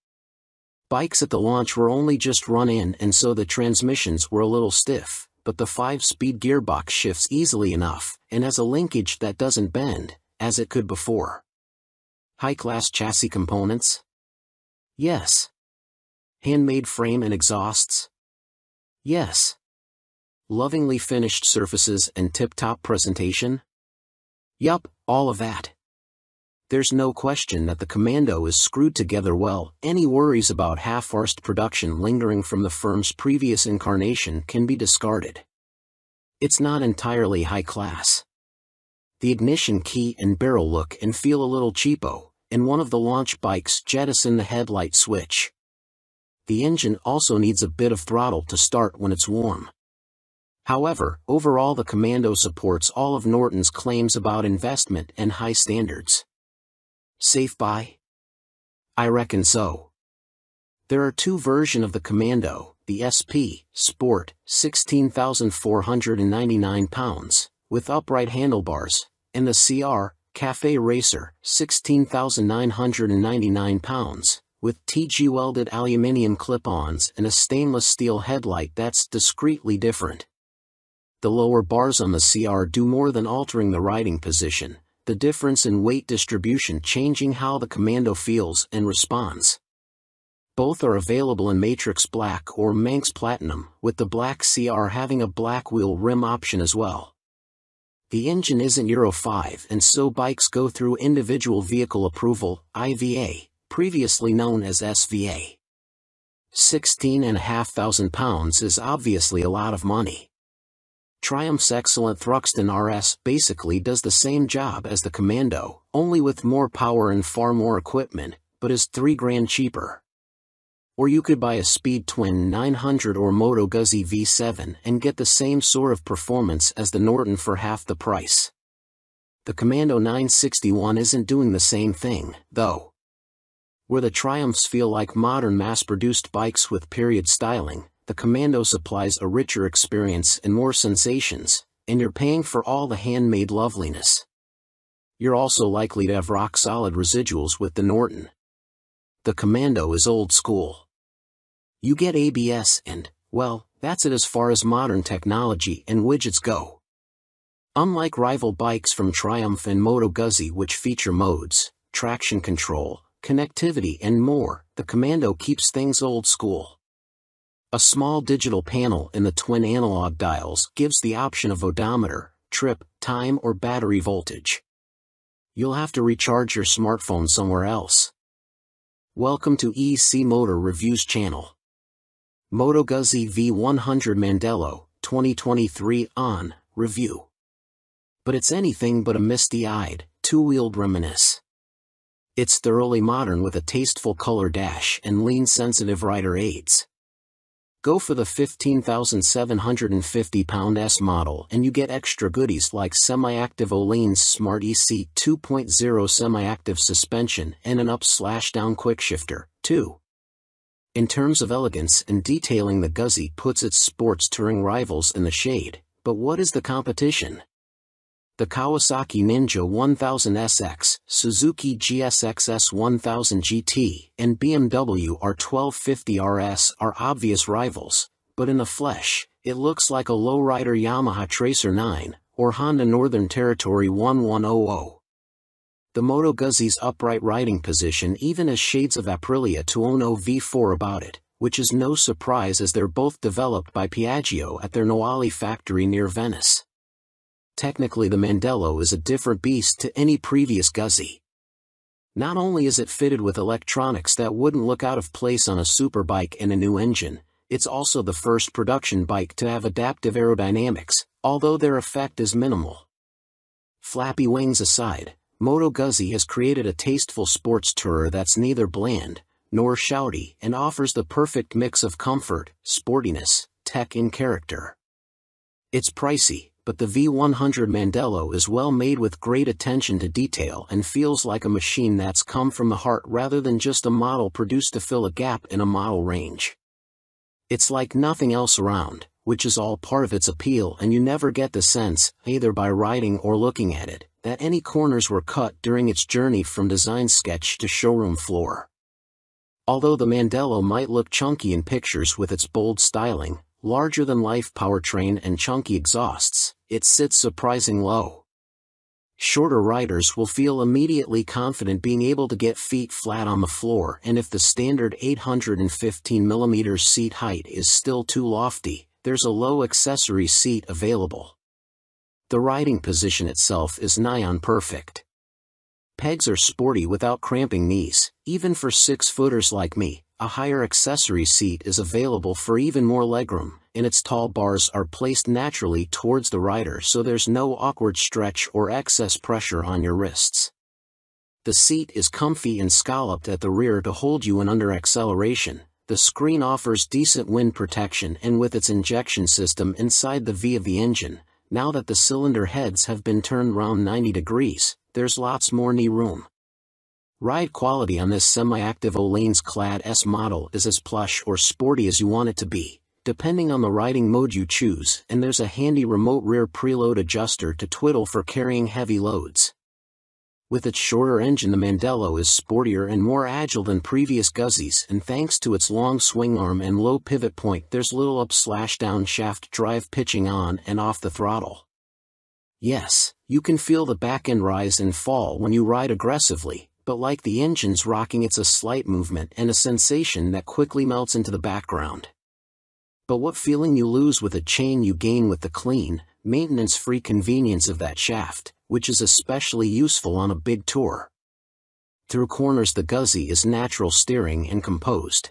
Bikes at the launch were only just run in and so the transmissions were a little stiff, but the 5-speed gearbox shifts easily enough, and has a linkage that doesn't bend, as it could before. High-class chassis components? Yes. Handmade frame and exhausts? Yes. Lovingly finished surfaces and tip-top presentation? Yup, all of that. There's no question that the Commando is screwed together well. Any worries about half-arsed production lingering from the firm's previous incarnation can be discarded. It's not entirely high class. The ignition key and barrel look and feel a little cheapo, and one of the launch bikes jettison the headlight switch. The engine also needs a bit of throttle to start when it's warm. However, overall the Commando supports all of Norton's claims about investment and high standards. Safe buy? I reckon so. There are two versions of the Commando, the SP Sport, 16,499 pounds, with upright handlebars, and the CR Cafe Racer, 16,999 pounds, with TG-welded aluminium clip-ons and a stainless steel headlight that's discreetly different. The lower bars on the CR do more than altering the riding position, the difference in weight distribution changing how the Commando feels and responds. Both are available in Matrix Black or Manx Platinum, with the black CR having a black wheel rim option as well. The engine isn't Euro 5 and so bikes go through Individual Vehicle Approval, IVA, previously known as SVA. 16,500 pounds is obviously a lot of money. Triumph's excellent Thruxton RS basically does the same job as the Commando, only with more power and far more equipment, but is $3,000 cheaper. Or you could buy a Speed Twin 900 or Moto Guzzi V7 and get the same sort of performance as the Norton for half the price. The Commando 961 isn't doing the same thing, though. Where the Triumphs feel like modern mass-produced bikes with period styling, the Commando supplies a richer experience and more sensations, and you're paying for all the handmade loveliness. You're also likely to have rock-solid residuals with the Norton. The Commando is old school. You get ABS and, well, that's it as far as modern technology and widgets go. Unlike rival bikes from Triumph and Moto Guzzi which feature modes, traction control, connectivity and more, the Commando keeps things old school. A small digital panel in the twin analog dials gives the option of odometer, trip, time or battery voltage. You'll have to recharge your smartphone somewhere else. Welcome to EC Motor Reviews channel. Moto Guzzi V100 Mandello, 2023 on review. But it's anything but a misty-eyed, two-wheeled reminisce. It's thoroughly modern with a tasteful color dash and lean-sensitive rider aids. Go for the 15,750-pound S model and you get extra goodies like semi-active Öhlins Smart EC 2.0 semi-active suspension and an up/down quickshifter, too. In terms of elegance and detailing, the Guzzi puts its sports touring rivals in the shade, but what is the competition? The Kawasaki Ninja 1000 SX, Suzuki GSX S1000 GT, and BMW R1250 RS are obvious rivals, but in the flesh, it looks like a lowrider Yamaha Tracer 9, or Honda Northern Territory 1100. The Moto Guzzi's upright riding position even has shades of Aprilia Tuono V4 about it, which is no surprise as they're both developed by Piaggio at their Noali factory near Venice. Technically, the Mandello is a different beast to any previous Guzzi. Not only is it fitted with electronics that wouldn't look out of place on a superbike and a new engine, it's also the first production bike to have adaptive aerodynamics, although their effect is minimal. Flappy wings aside, Moto Guzzi has created a tasteful sports tourer that's neither bland nor shouty and offers the perfect mix of comfort, sportiness, tech and character. It's pricey, but the V100 Mandello is well made with great attention to detail and feels like a machine that's come from the heart rather than just a model produced to fill a gap in a model range. It's like nothing else around, which is all part of its appeal, and you never get the sense, either by riding or looking at it, that any corners were cut during its journey from design sketch to showroom floor. Although the Mandello might look chunky in pictures with its bold styling, larger-than-life powertrain and chunky exhausts, it sits surprising low. Shorter riders will feel immediately confident being able to get feet flat on the floor, and if the standard 815mm seat height is still too lofty, there's a low accessory seat available. The riding position itself is nigh on perfect. Pegs are sporty without cramping knees, even for 6-footers like me. A higher accessory seat is available for even more legroom, and its tall bars are placed naturally towards the rider so there's no awkward stretch or excess pressure on your wrists. The seat is comfy and scalloped at the rear to hold you in under acceleration. The screen offers decent wind protection, and with its injection system inside the V of the engine, now that the cylinder heads have been turned round 90 degrees, there's lots more knee room. Ride quality on this semi-active Öhlins clad S model is as plush or sporty as you want it to be, depending on the riding mode you choose, and there's a handy remote rear preload adjuster to twiddle for carrying heavy loads. With its shorter engine, the Mandello is sportier and more agile than previous Guzzis, and thanks to its long swing arm and low pivot point, there's little up/down shaft drive pitching on and off the throttle. Yes, you can feel the back end rise and fall when you ride aggressively, but like the engine's rocking, it's a slight movement and a sensation that quickly melts into the background. But what feeling you lose with a chain you gain with the clean, maintenance-free convenience of that shaft, which is especially useful on a big tour. Through corners, the Guzzi is natural steering and composed.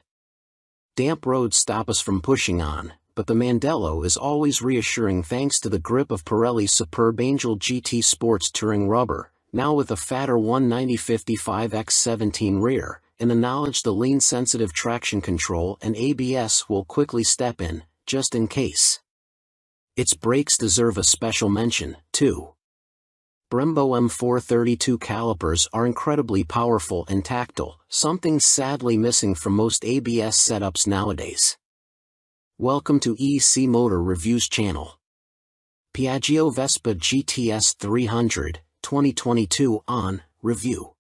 Damp roads stop us from pushing on, but the Mandello is always reassuring thanks to the grip of Pirelli's superb Angel GT Sports touring rubber, now with a fatter 190/55x17 rear, and the knowledge the lean-sensitive traction control and ABS will quickly step in, just in case. Its brakes deserve a special mention, too. Brembo M432 calipers are incredibly powerful and tactile, something sadly missing from most ABS setups nowadays. Welcome to EC Motor Reviews channel. Piaggio Vespa GTS 300, 2022 on review.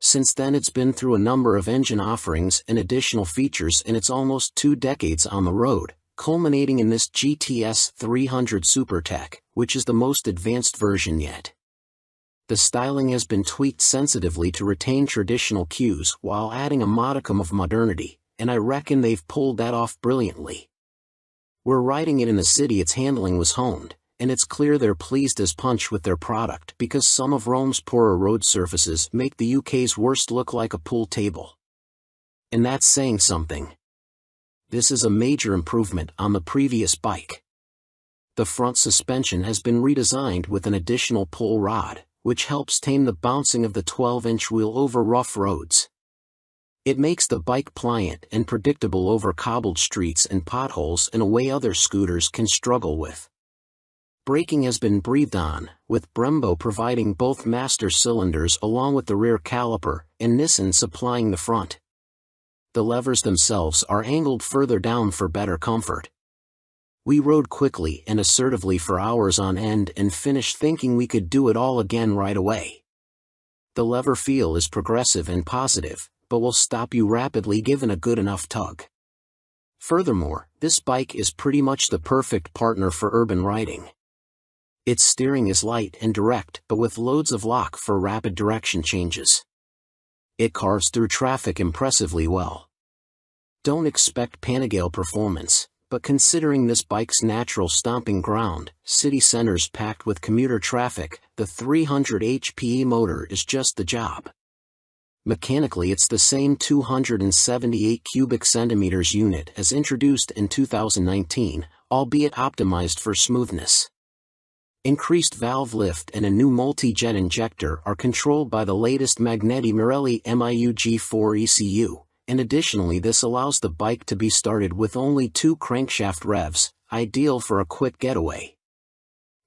Since then, it's been through a number of engine offerings and additional features in its almost 2 decades on the road, culminating in this GTS 300 SuperTech, which is the most advanced version yet. The styling has been tweaked sensitively to retain traditional cues while adding a modicum of modernity, and I reckon they've pulled that off brilliantly. We're riding it in the city, its handling was honed, and it's clear they're pleased as punch with their product because some of Rome's poorer road surfaces make the UK's worst look like a pool table. And that's saying something. This is a major improvement on the previous bike. The front suspension has been redesigned with an additional pull rod, which helps tame the bouncing of the 12-inch wheel over rough roads. It makes the bike pliant and predictable over cobbled streets and potholes in a way other scooters can struggle with. Braking has been breathed on, with Brembo providing both master cylinders along with the rear caliper, and Nissan supplying the front. The levers themselves are angled further down for better comfort. We rode quickly and assertively for hours on end and finished thinking we could do it all again right away. The lever feel is progressive and positive, but will stop you rapidly given a good enough tug. Furthermore, this bike is pretty much the perfect partner for urban riding. Its steering is light and direct but with loads of lock for rapid direction changes. It carves through traffic impressively well. Don't expect Panigale performance, but considering this bike's natural stomping ground, city centers packed with commuter traffic, the 300 HP motor is just the job. Mechanically it's the same 278 cubic centimeters unit as introduced in 2019, albeit optimized for smoothness. Increased valve lift and a new multi-jet injector are controlled by the latest Magneti Marelli MIUG4 ECU, and additionally this allows the bike to be started with only 2 crankshaft revs, ideal for a quick getaway.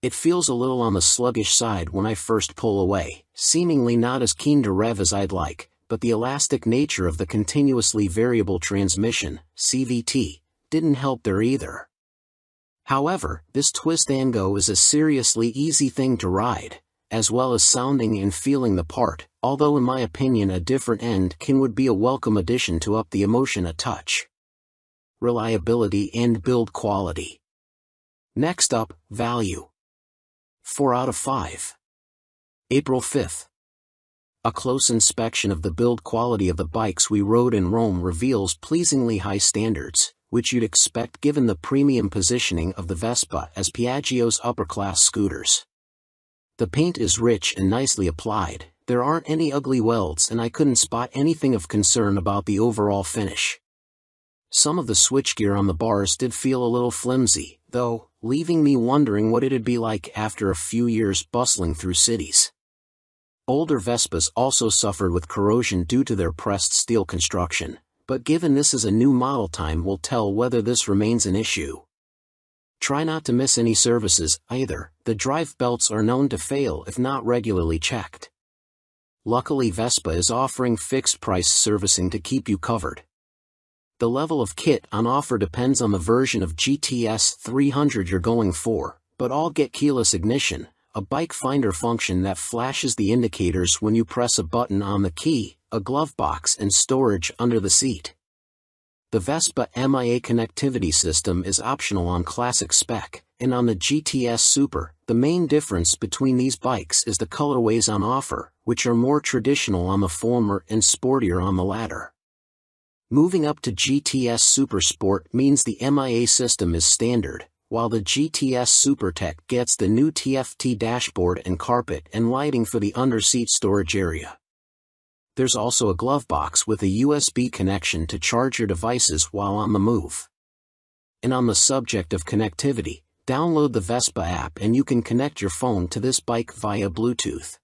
It feels a little on the sluggish side when I first pull away, seemingly not as keen to rev as I'd like, but the elastic nature of the continuously variable transmission, CVT, didn't help there either. However, this twist and go is a seriously easy thing to ride, as well as sounding and feeling the part, although in my opinion a different Endkin would be a welcome addition to up the emotion a touch. Reliability and build quality. Next up, value. 4 out of 5. April 5th. A close inspection of the build quality of the bikes we rode in Rome reveals pleasingly high standards, which you'd expect given the premium positioning of the Vespa as Piaggio's upper-class scooters. The paint is rich and nicely applied, there aren't any ugly welds and I couldn't spot anything of concern about the overall finish. Some of the switchgear on the bars did feel a little flimsy, though, leaving me wondering what it'd be like after a few years bustling through cities. Older Vespas also suffered with corrosion due to their pressed steel construction, but given this is a new model, time will tell whether this remains an issue. Try not to miss any services, either. The drive belts are known to fail if not regularly checked. Luckily Vespa is offering fixed-price servicing to keep you covered. The level of kit on offer depends on the version of GTS 300 you're going for, but all get keyless ignition, a bike finder function that flashes the indicators when you press a button on the key, a glove box and storage under the seat. The Vespa MIA connectivity system is optional on Classic spec, and on the GTS Super, the main difference between these bikes is the colorways on offer, which are more traditional on the former and sportier on the latter. Moving up to GTS Super Sport means the MIA system is standard, while the GTS SuperTech gets the new TFT dashboard and carpet and lighting for the under-seat storage area. There's also a glove box with a USB connection to charge your devices while on the move. And on the subject of connectivity, download the Vespa app and you can connect your phone to this bike via Bluetooth.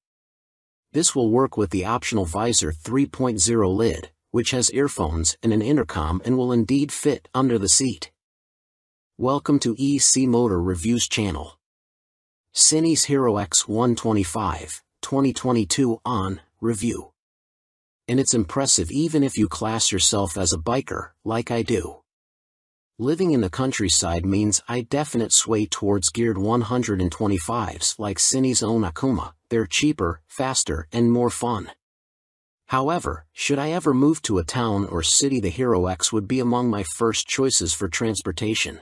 This will work with the optional Visor 3.0 lid, which has earphones and an intercom and will indeed fit under the seat. Welcome to EC Motor Reviews channel. Cine's Hero X 125, 2022 on review. And it's impressive even if you class yourself as a biker, like I do. Living in the countryside means I definitely sway towards geared 125s like Cine's own Akuma. They're cheaper, faster, and more fun. However, should I ever move to a town or city, the Hero X would be among my first choices for transportation.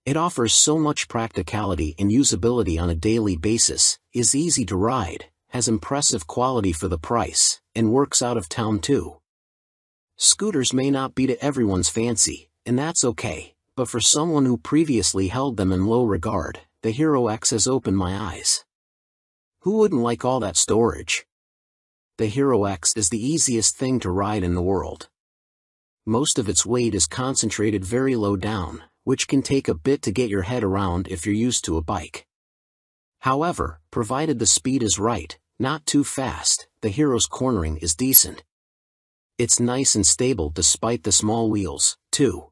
It offers so much practicality and usability on a daily basis, is easy to ride, has impressive quality for the price, and works out of town too. Scooters may not be to everyone's fancy, and that's okay, but for someone who previously held them in low regard, the Hero X has opened my eyes. Who wouldn't like all that storage? The Hero X is the easiest thing to ride in the world. Most of its weight is concentrated very low down, which can take a bit to get your head around if you're used to a bike. However, provided the speed is right, not too fast, the Hero's cornering is decent. It's nice and stable despite the small wheels, too.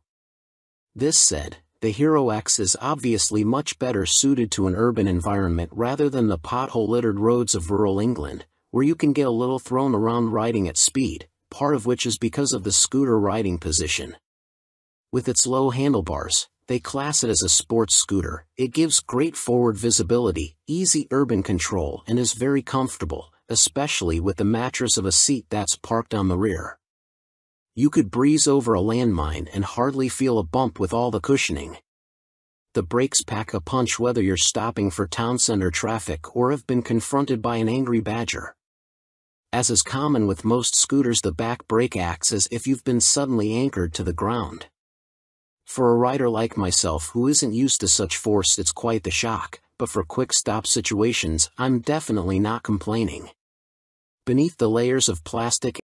This said, the Hero X is obviously much better suited to an urban environment rather than the pothole-littered roads of rural England, where you can get a little thrown around riding at speed, part of which is because of the scooter riding position. With its low handlebars, they class it as a sports scooter. It gives great forward visibility, easy urban control, and is very comfortable, especially with the mattress of a seat that's parked on the rear. You could breeze over a landmine and hardly feel a bump with all the cushioning. The brakes pack a punch whether you're stopping for town center traffic or have been confronted by an angry badger. As is common with most scooters, the back brake acts as if you've been suddenly anchored to the ground. For a rider like myself who isn't used to such force, it's quite the shock, but for quick stop situations, I'm definitely not complaining. Beneath the layers of plastic